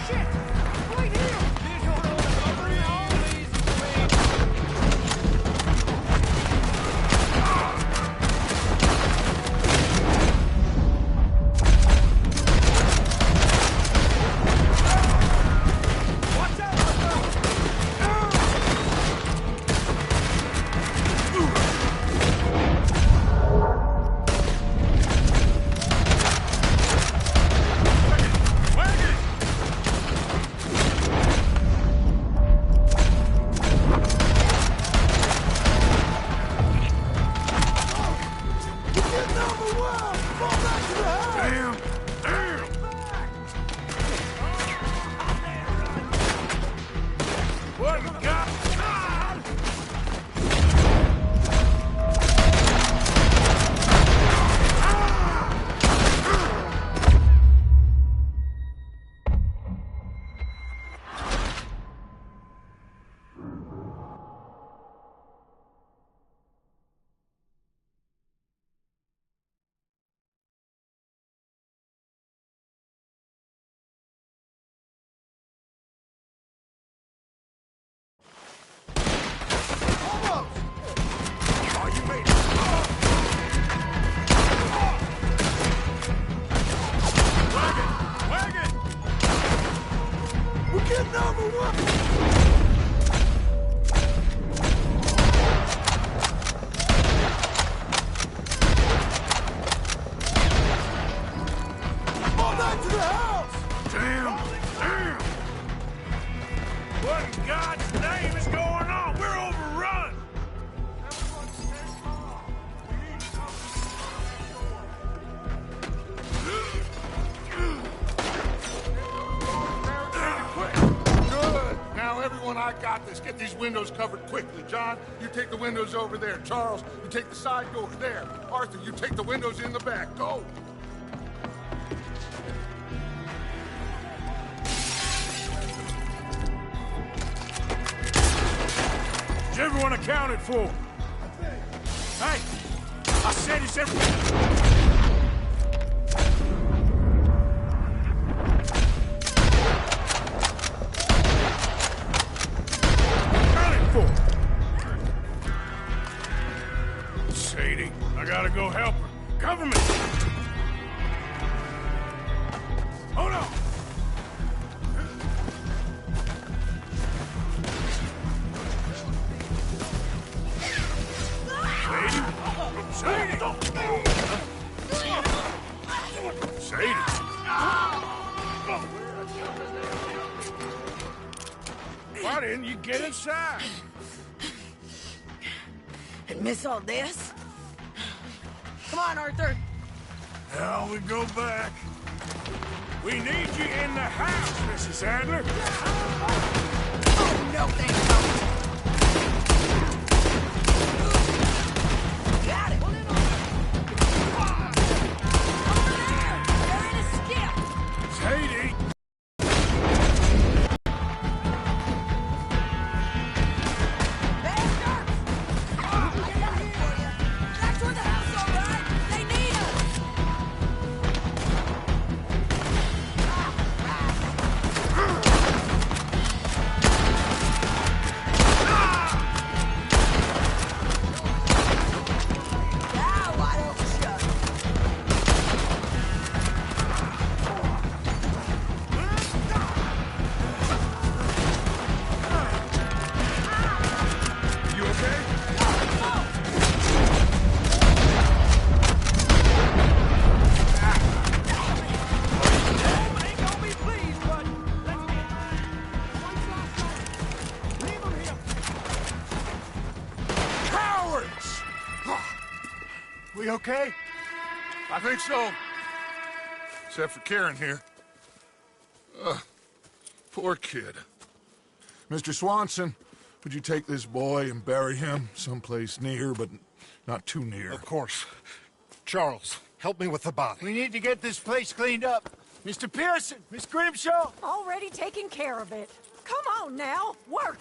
Shit! Right here! Get these windows covered quickly. John, you take the windows over there. Charles, you take the side doors there. Arthur, you take the windows in the back. Go! Is everyone accounted for? Hey! I said it's everyone... I gotta go help her. Cover me! Hold on! Sadie! Sadie! Why didn't you get inside? And miss all this? Come on, Arthur. Now we go back. We need you in the house, Mrs. Adler. Oh, no, thanks, got it. They're in a skip. Sadie! We okay? I think so. Except for Karen here. Poor kid. Mr. Swanson, would you take this boy and bury him someplace near, but not too near? Of course. Charles, help me with the body. We need to get this place cleaned up. Mr. Pearson, Miss Grimshaw. Already taking care of it. Come on now, work.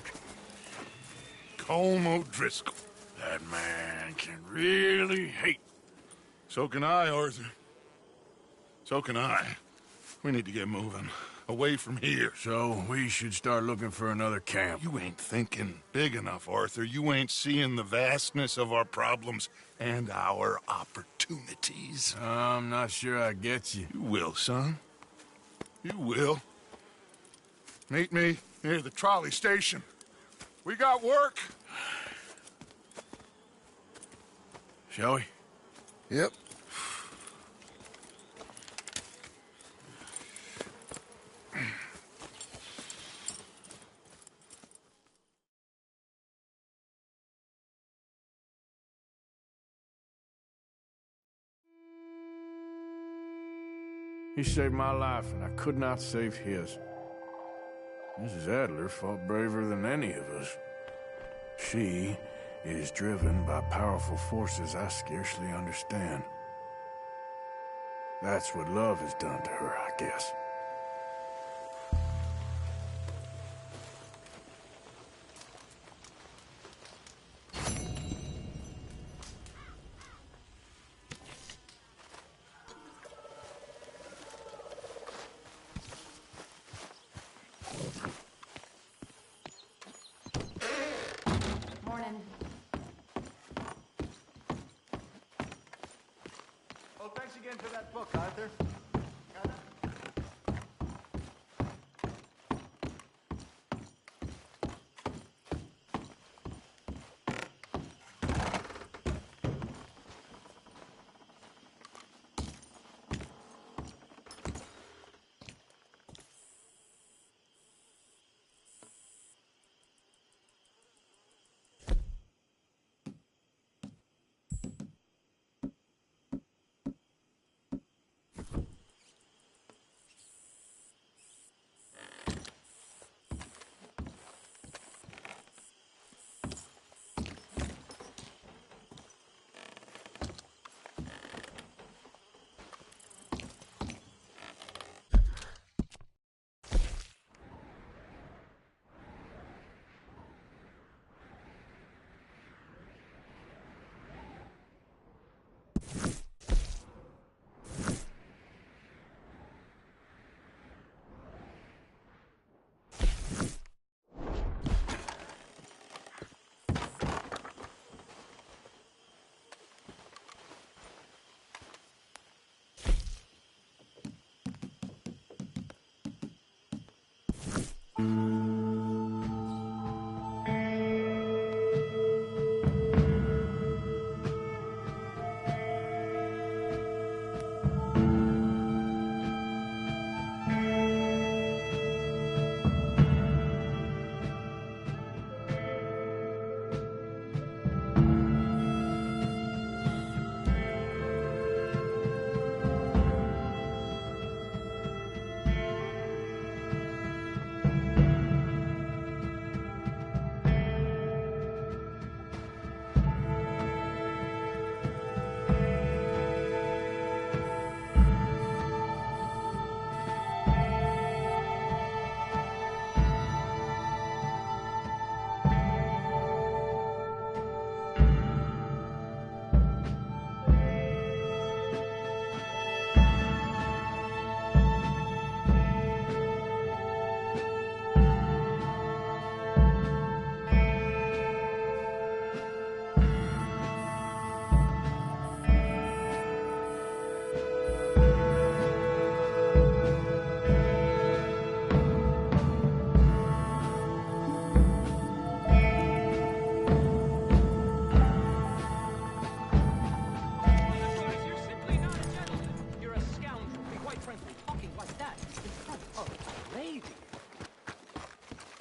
Colm O'Driscoll. That man can really hate. So can I, Arthur. So can I. We need to get moving. Away from here. So we should start looking for another camp. You ain't thinking big enough, Arthur. You ain't seeing the vastness of our problems and our opportunities. I'm not sure I get you. You will, son. You will. Meet me near the trolley station. We got work. Shall we? Yep. He saved my life, and I could not save his. Mrs. Adler fought braver than any of us. She is driven by powerful forces I scarcely understand. That's what love has done to her, I guess. Well, thanks again for that book, Arthur.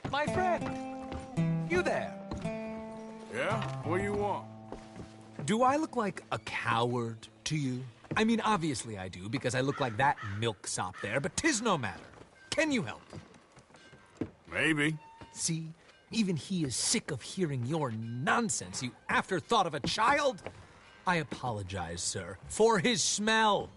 My friend! You there! Yeah? What do you want? Do I look like a coward to you? I mean, obviously I do, because I look like that milksop there, but 'tis no matter. Can you help? Maybe. See, Even he is sick of hearing your nonsense, you afterthought of a child. I apologize, sir, for his smell.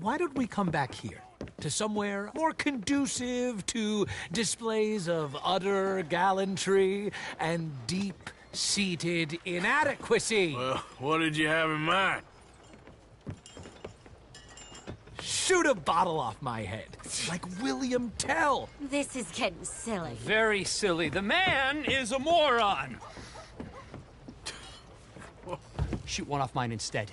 Why don't we come back here? To somewhere more conducive to displays of utter gallantry and deep-seated inadequacy. Well, what did you have in mind? Shoot a bottle off my head, like William Tell. This is getting silly. Very silly. The man is a moron. Shoot one off mine instead.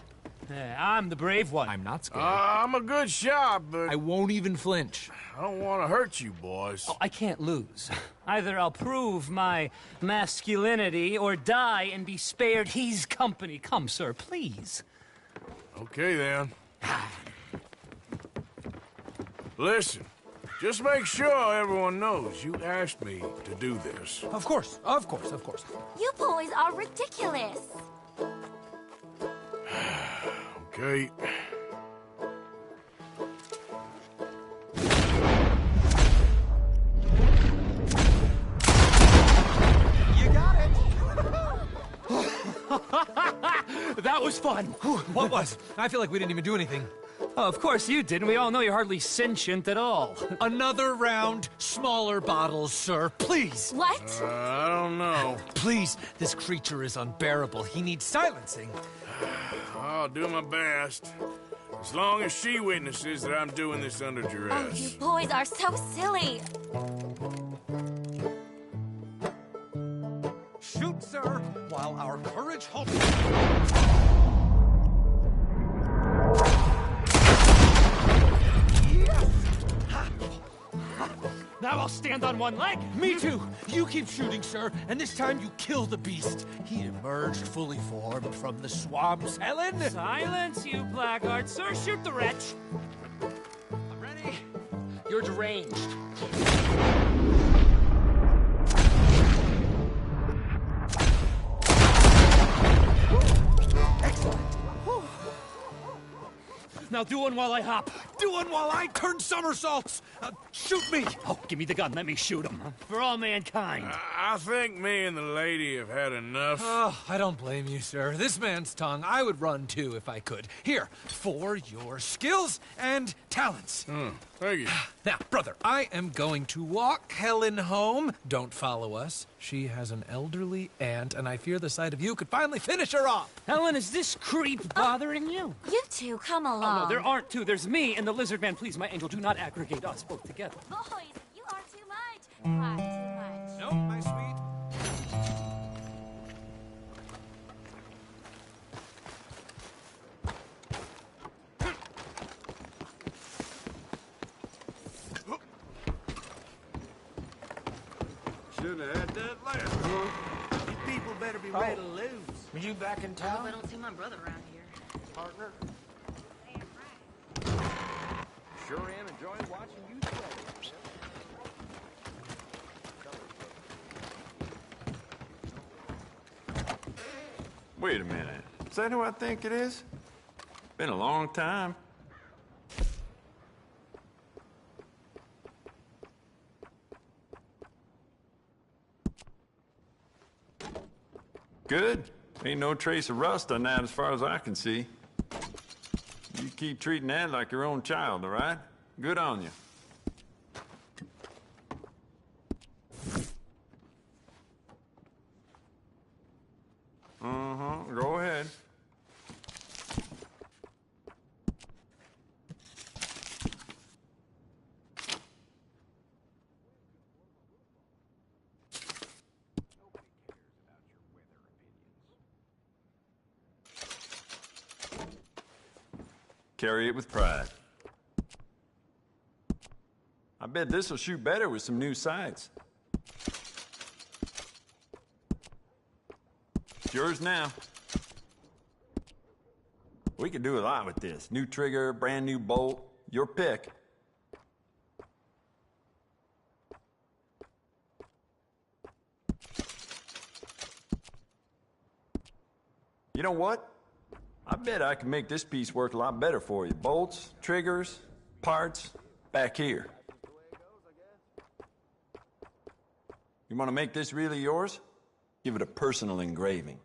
I'm the brave one. I'm not scared. I'm a good shot, but I won't even flinch. I don't want to hurt you, boys. Oh, I can't lose. Either I'll prove my masculinity or die and be spared his company. Come, sir, please. Okay, then. Listen, just make sure everyone knows you asked me to do this. Of course, of course, of course. You boys are ridiculous. Okay. You got it. That was fun. What was? I feel like we didn't even do anything. Oh, of course you didn't. We all know you're hardly sentient at all. Another round, smaller bottles, sir, please. What? I don't know. Please, this creature is unbearable. He needs silencing. I'll do my best. As long as she witnesses that I'm doing this under duress. Oh, you boys are so silly. Shoot, sir, while our courage holds. Now I'll stand on one leg. Me too. You keep shooting, sir, and this time you kill the beast. He emerged fully formed from the swamps, Helen. Silence, you blackguard. Sir, shoot the wretch. I'm ready. You're deranged. Excellent. Now do one while I hop. Do one while I turn somersaults. Shoot me. Oh, give me the gun. Let me shoot him. For all mankind. I think me and the lady have had enough. Oh, I don't blame you, sir. This man's tongue, I would run too if I could. Here, for your skills and talents. Thank you. Now, brother, I am going to walk Helen home. Don't follow us. She has an elderly aunt, and I fear the sight of you could finally finish her off. Helen, is this creep bothering you? You two, come along. Oh, no, there aren't two. There's me and the lizard man. Please, my angel, do not aggregate us both together. Boys, you are too much. Far too much. No, my sweet. Should have had that last one. You people better be ready to lose. Are you back in I town? don't see my brother around here. Partner? Sure am enjoying watching you play. Wait a minute. Is that who I think it is? Been a long time. Good. Ain't no trace of rust on that as far as I can see. You keep treating that like your own child, all right? Good on you. Go ahead. Carry it with pride. I bet this will shoot better with some new sights. It's yours now. We could do a lot with this. New trigger, brand new bolt, your pick. You know what? I bet I can make this piece work a lot better for you. Bolts, triggers, parts, back here. You You want to make this really yours? Give it a personal engraving.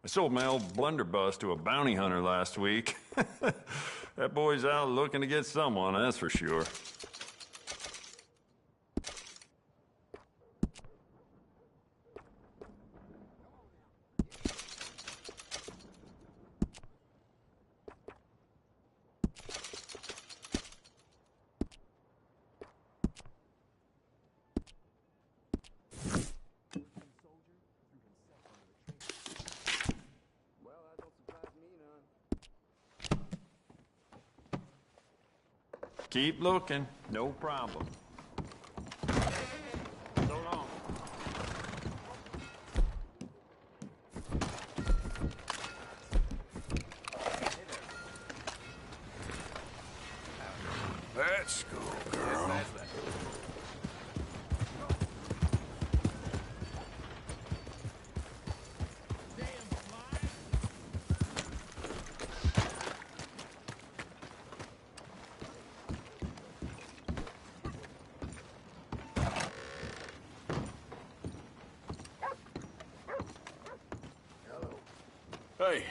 I sold my old blunderbuss to a bounty hunter last week. That boy's out looking to get someone, that's for sure. Keep looking, no problem. So long. Let's go, girl. Hey,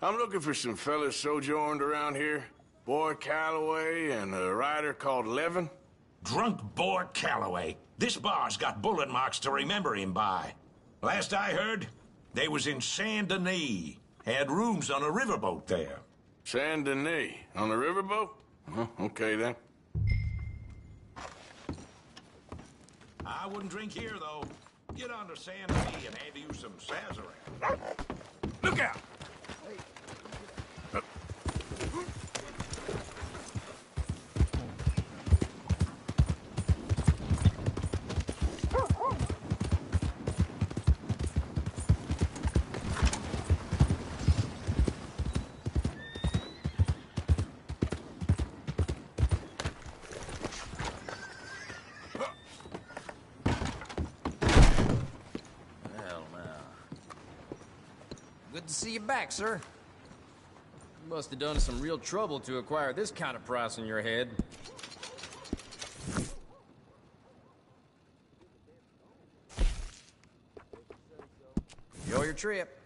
I'm looking for some fellas sojourned around here. Boy Calloway and a rider called Levin. Drunk boy Calloway. This bar's got bullet marks to remember him by. Last I heard, they was in Saint Denis. Had rooms on a riverboat there. Saint Denis? On a riverboat? Oh, okay then. I wouldn't drink here, though. Get on to Saint Denis and have you some Sazerac. Look out! Good to see you back, sir. You must have done some real trouble to acquire this kind of price on your head. Enjoy your trip.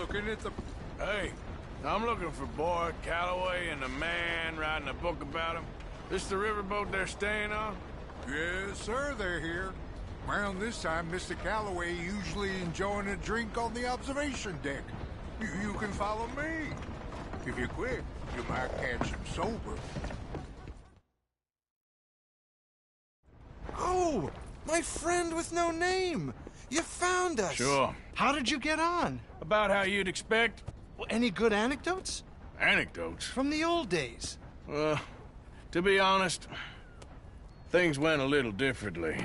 looking at the... Hey, I'm looking for Boy Calloway and the man writing a book about him. This the riverboat they're staying on? Yes, sir, they're here. Around this time, Mr. Calloway usually enjoying a drink on the observation deck. You can follow me. If you're quick, you might catch him sober. Oh, my friend with no name. You found us. Sure. How did you get on? About how you'd expect. Well, any good anecdotes? Anecdotes? From the old days. To be honest, things went a little differently.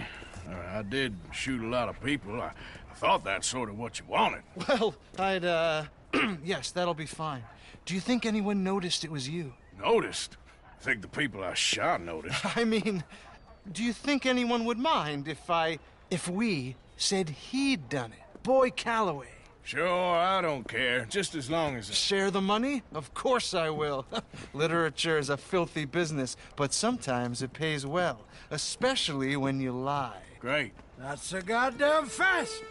I did shoot a lot of people. I thought that's sort of what you wanted. Well, I'd, yes, that'll be fine. Do you think anyone noticed it was you? Noticed? I think the people I shot noticed. I mean, do you think anyone would mind if we said he'd done it? Boy Calloway. Sure, I don't care. Just as long as... Share the money? Of course I will. Literature is a filthy business, but sometimes it pays well. Especially when you lie. Great. Not so goddamn fast.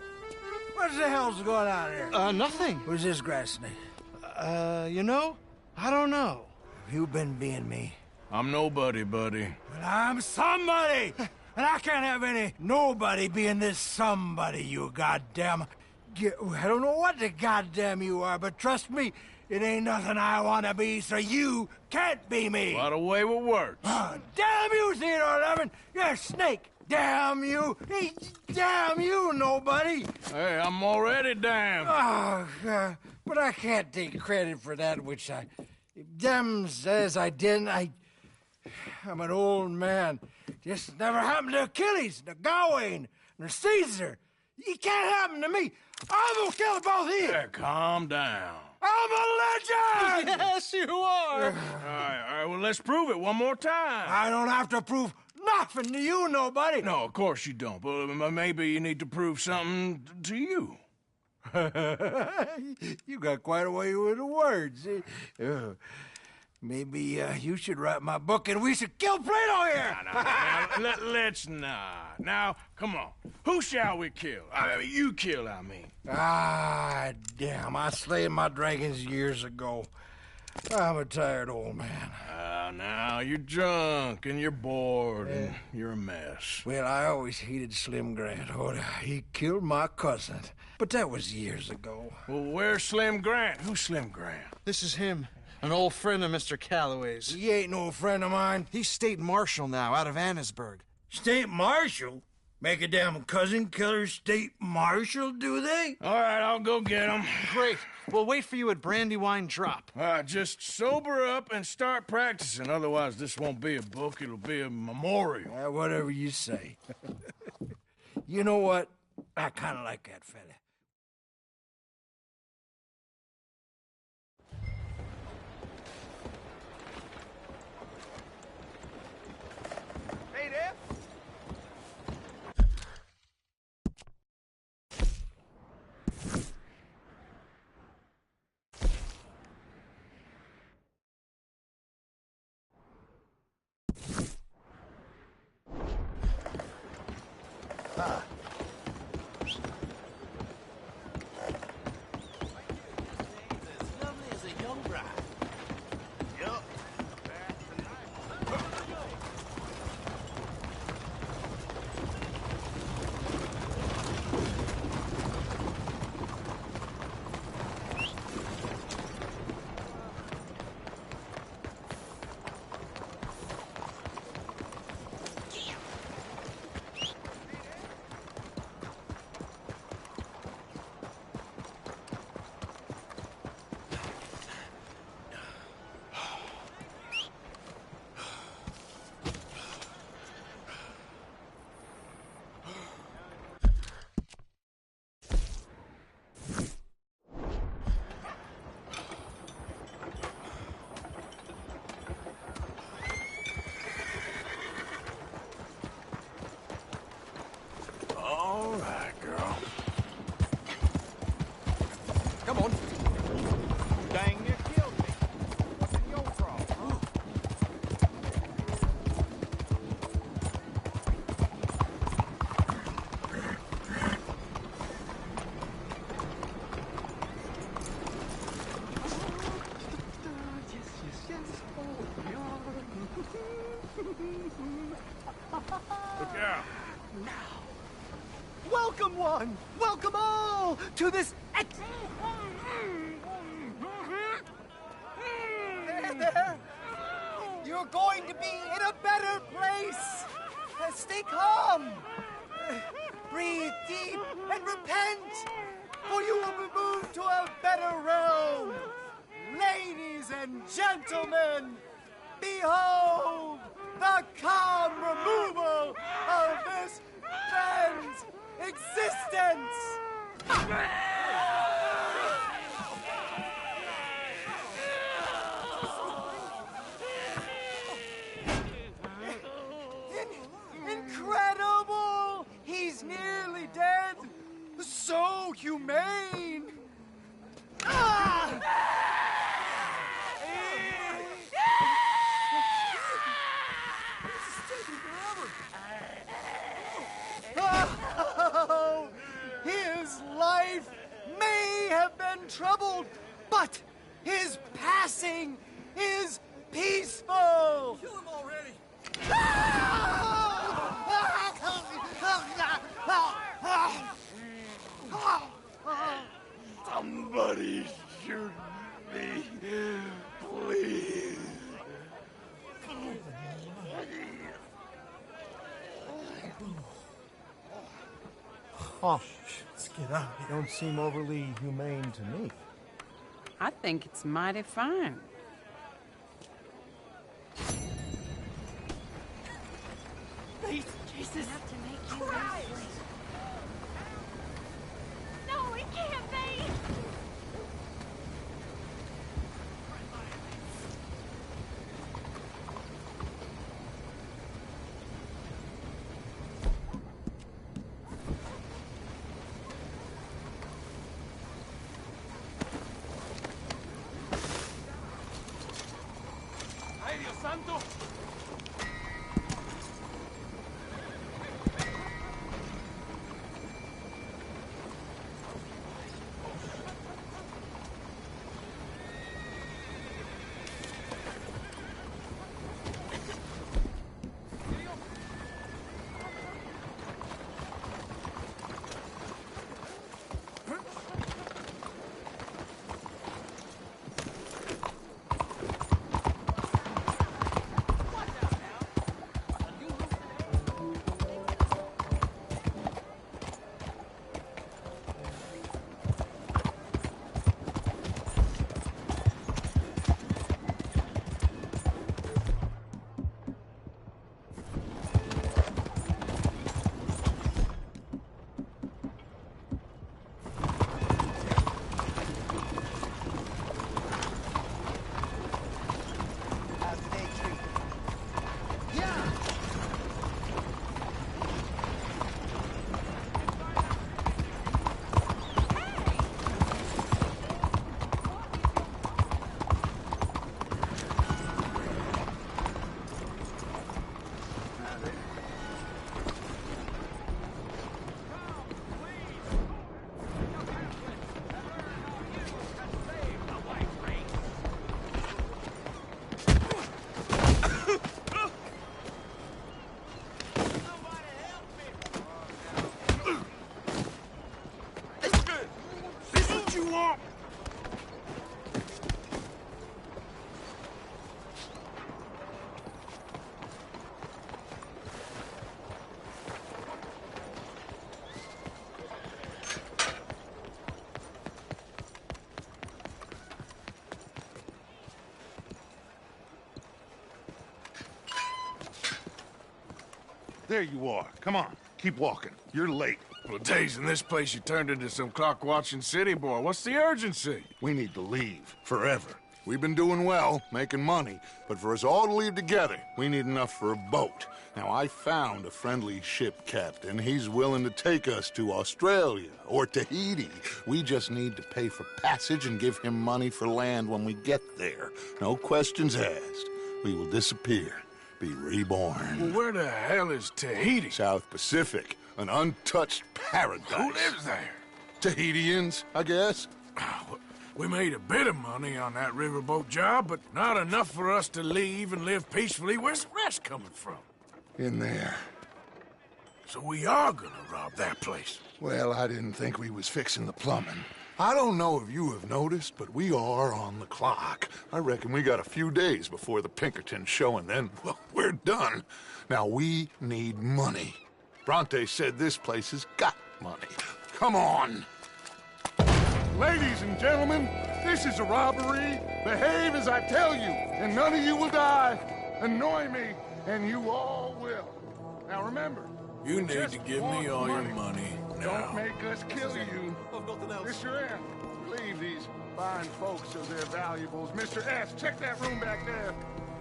What the hell's going on here? Nothing. Who's this grass snake? You know? I don't know. You've been being me. I'm nobody, buddy. But I'm somebody! And I can't have any nobody being this somebody, you goddamn... I don't know what the goddamn you are, but trust me, it ain't nothing I want to be, so you can't be me. What a way with words. Oh, damn you, Theodore Levin! You're a snake! Damn you! Hey, damn you, nobody! Hey, I'm already damned. Oh, God. But I can't take credit for that which I... Them says I didn't. I'm an old man. Just never happened to Achilles, to Gawain, or Caesar. It can't happen to me. I'm gonna kill both of you. Yeah, calm down. I'm a legend! Yes, you are. All right, well, let's prove it one more time. I don't have to prove nothing to you, nobody. No, of course you don't. But maybe you need to prove something to you. You got quite a way with the words. Maybe you should write my book and we should kill Plato here! Let's not. Now, come on. Who shall we kill? I mean, you kill, I mean. Ah, damn. I slayed my dragons years ago. I'm a tired old man. Now, you're drunk and you're bored and you're a mess. Well, I always hated Slim Grant. Oh, he killed my cousin. But that was years ago. Well, where's Slim Grant? Who's Slim Grant? This is him. An old friend of Mr. Calloway's. He ain't no friend of mine. He's state marshal now, out of Annesburg. State marshal? Make a damn cousin killer state marshal, do they? All right, I'll go get him. Great. We'll wait for you at Brandywine Drop. Just sober up and start practicing. Otherwise, this won't be a book. It'll be a memorial. Whatever you say. You know what? I kind of like that fella. Hey there. Look out. Welcome one, welcome all to this There. You're going to be in a better place. Stay calm. Breathe deep and repent, for you will be moved to a better realm. Ladies and gentlemen, behold the calm removal of this man's existence. Incredible! He's nearly dead. So humane. Ah! Oh, his life may have been troubled, but his passing is peaceful. Kill him already. Somebody shoot me, please. Oh, let's get out. You don't seem overly humane to me. I think it's mighty fine. Please, Jesus. Enough to make you restless. No, it can't be! ¡Ay, Dios santo! There you are. Come on, keep walking. You're late. Well, days in this place, you turned into some clock-watching city boy. What's the urgency? We need to leave. Forever. We've been doing well, making money, but for us all to leave together, we need enough for a boat. Now, I found a friendly ship captain. He's willing to take us to Australia or Tahiti. We just need to pay for passage and give him money for land when we get there. No questions asked. We will disappear, be reborn. Well, where the hell is Tahiti? South Pacific, an untouched paradise. Who lives there? Tahitians, I guess. We made a bit of money on that riverboat job, but not enough for us to leave and live peacefully. Where's the rest coming from? In there. So we are gonna rob that place. Well, I didn't think we was fixing the plumbing. I don't know if you have noticed, but we are on the clock. I reckon we got a few days before the Pinkertons show, and then, well, we're done. Now, we need money. Bronte said this place has got money. Come on. Ladies and gentlemen, this is a robbery. Behave as I tell you, and none of you will die. Annoy me, and you all will. Now remember, you need to give me all your money now. Don't make us kill you. Mr. M, leave these fine folks of their valuables. Mr. S, check that room back there.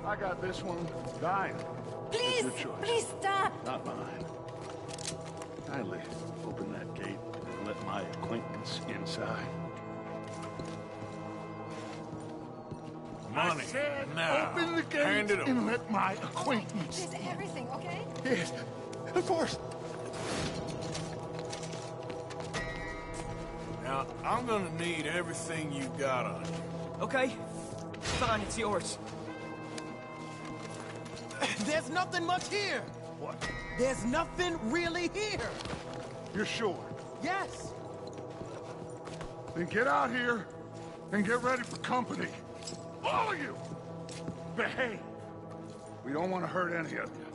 I got this one. Dying. Please, please stop. Not mine. Kindly open that gate and let my acquaintance inside. Money. I said, now. Open the gate Hand it over. and let my acquaintance. Is everything okay? Yes, of course. Now, I'm gonna need everything you got on you. Okay. Fine, it's yours. There's nothing much here. What? There's nothing really here. You're sure? Yes. Then get out here and get ready for company. All of you! Behave. We don't want to hurt any of you.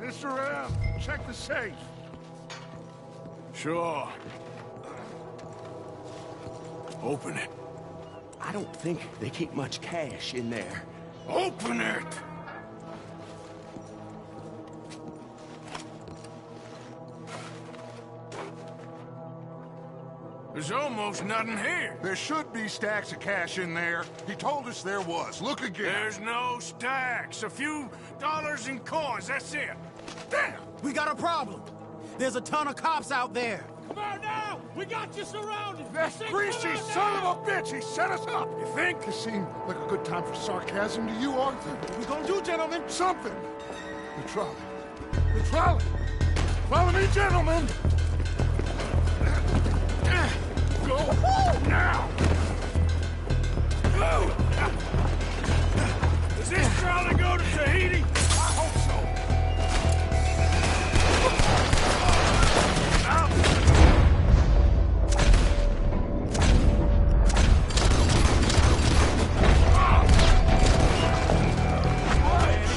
Mr. M, check the safe. Sure. Open it. I don't think they keep much cash in there. Open it! There's almost nothing here. There should be stacks of cash in there. He told us there was. Look again. There's no stacks. A few dollars in coins, that's it. Damn! We got a problem. There's a ton of cops out there. Come on now! We got you surrounded! That greasy son of a bitch! He set us up! You think? This seemed like a good time for sarcasm to you, Arthur? What we gonna do, gentlemen? Something! The trolley. The trolley! Follow me, gentlemen! Go now! Go! Does this trolley go to Tahiti? I hope so.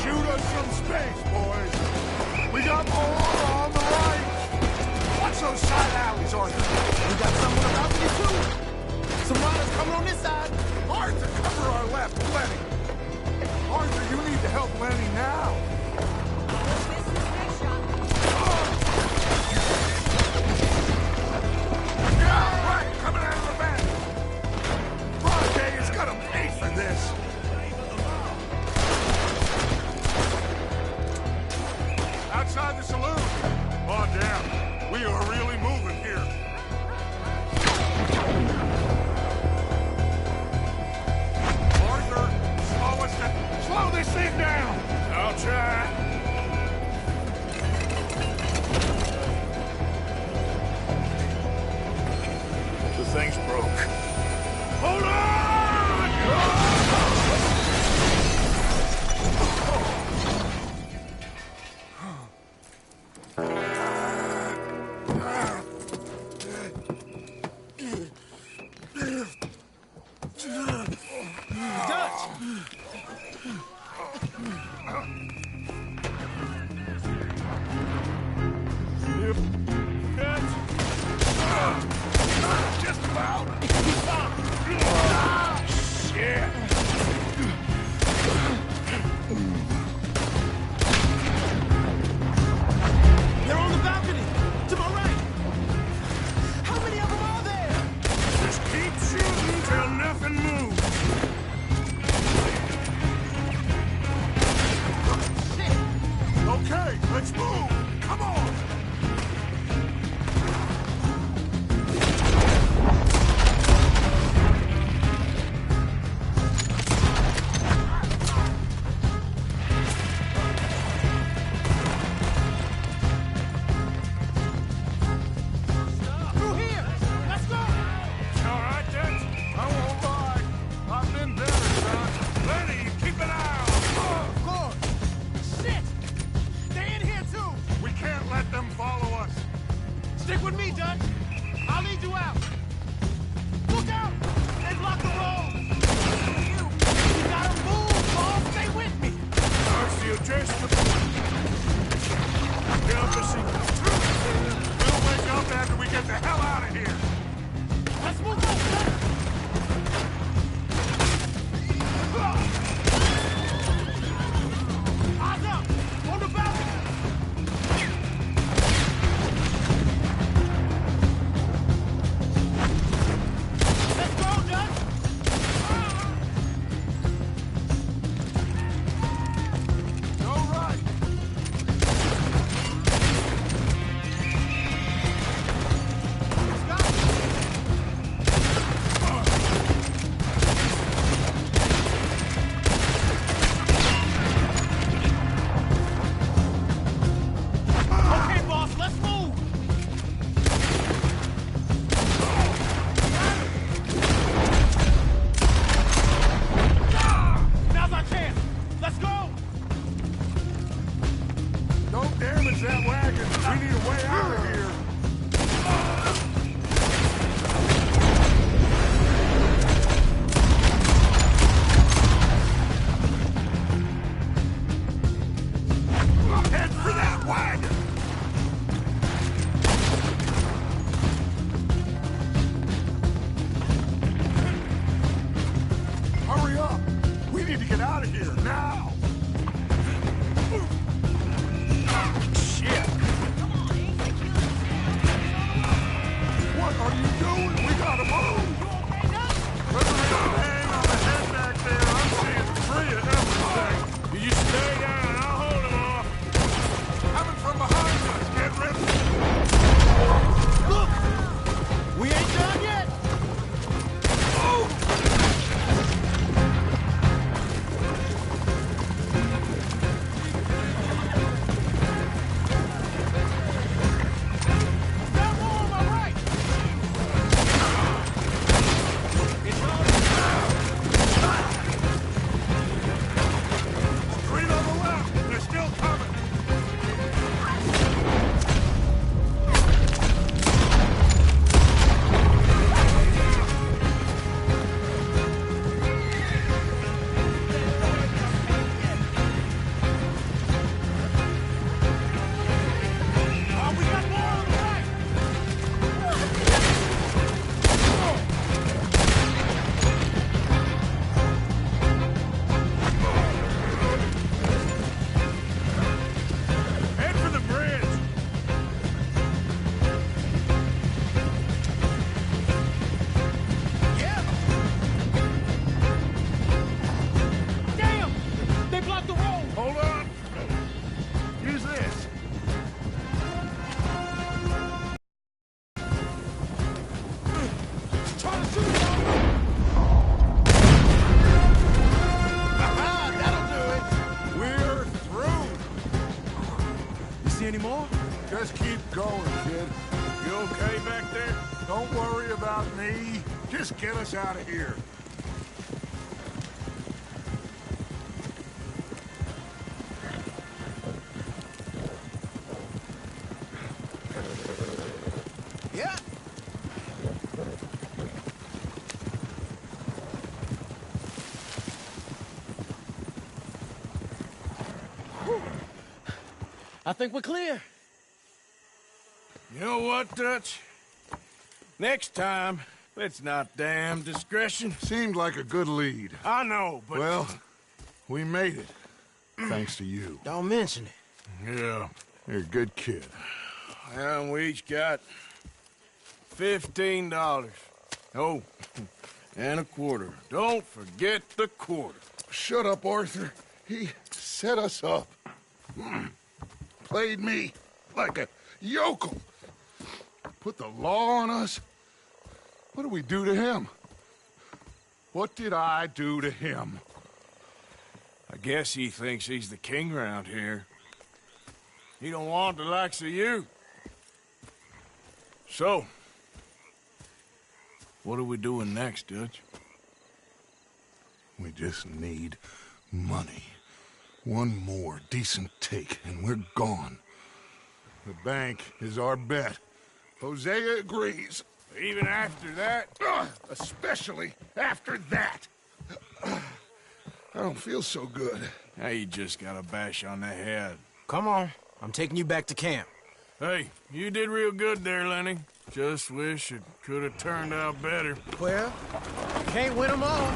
Shoot us from space, boys. We got more on the right. Watch those side alleys, Arthur. We got someone about to get too. Some riders coming on this side. Arthur, cover our left, Lenny. Arthur, you need to help Lenny now. here, now! Shit! What are you doing? We gotta move! Put the real hang on the head back there. I'm seeing three of everything. You just stay down, I'll hold him off. Coming from behind us. Get ready. Look! We ain't done yet! Three on the left. They're still coming. Head for the bridge. Damn! They blocked the road! Hold on. Use this. Trying to shoot us! Aha! That'll do it! We're through. You see any more? Just keep going, kid. You okay back there? Don't worry about me. Just get us out of here. Yeah. I think we're clear. You know what, Dutch? Next time, let's not damn discretion. Seemed like a good lead. I know, but... Well, we made it. Thanks to you. Don't mention it. Yeah, you're a good kid. And we each got $15. Oh, and a quarter. Don't forget the quarter. Shut up, Arthur. He set us up. Played me like a yokel. Put the law on us. What did we do to him? What did I do to him? I guess he thinks he's the king around here. He don't want the likes of you. So, what are we doing next, Dutch? We just need money. One more decent take, and we're gone. The bank is our bet. Hosea agrees. Even after that? Especially after that. I don't feel so good. Now you just got a bash on the head. Come on. I'm taking you back to camp. Hey, you did real good there, Lenny. Just wish it could have turned out better. Well, can't win them all.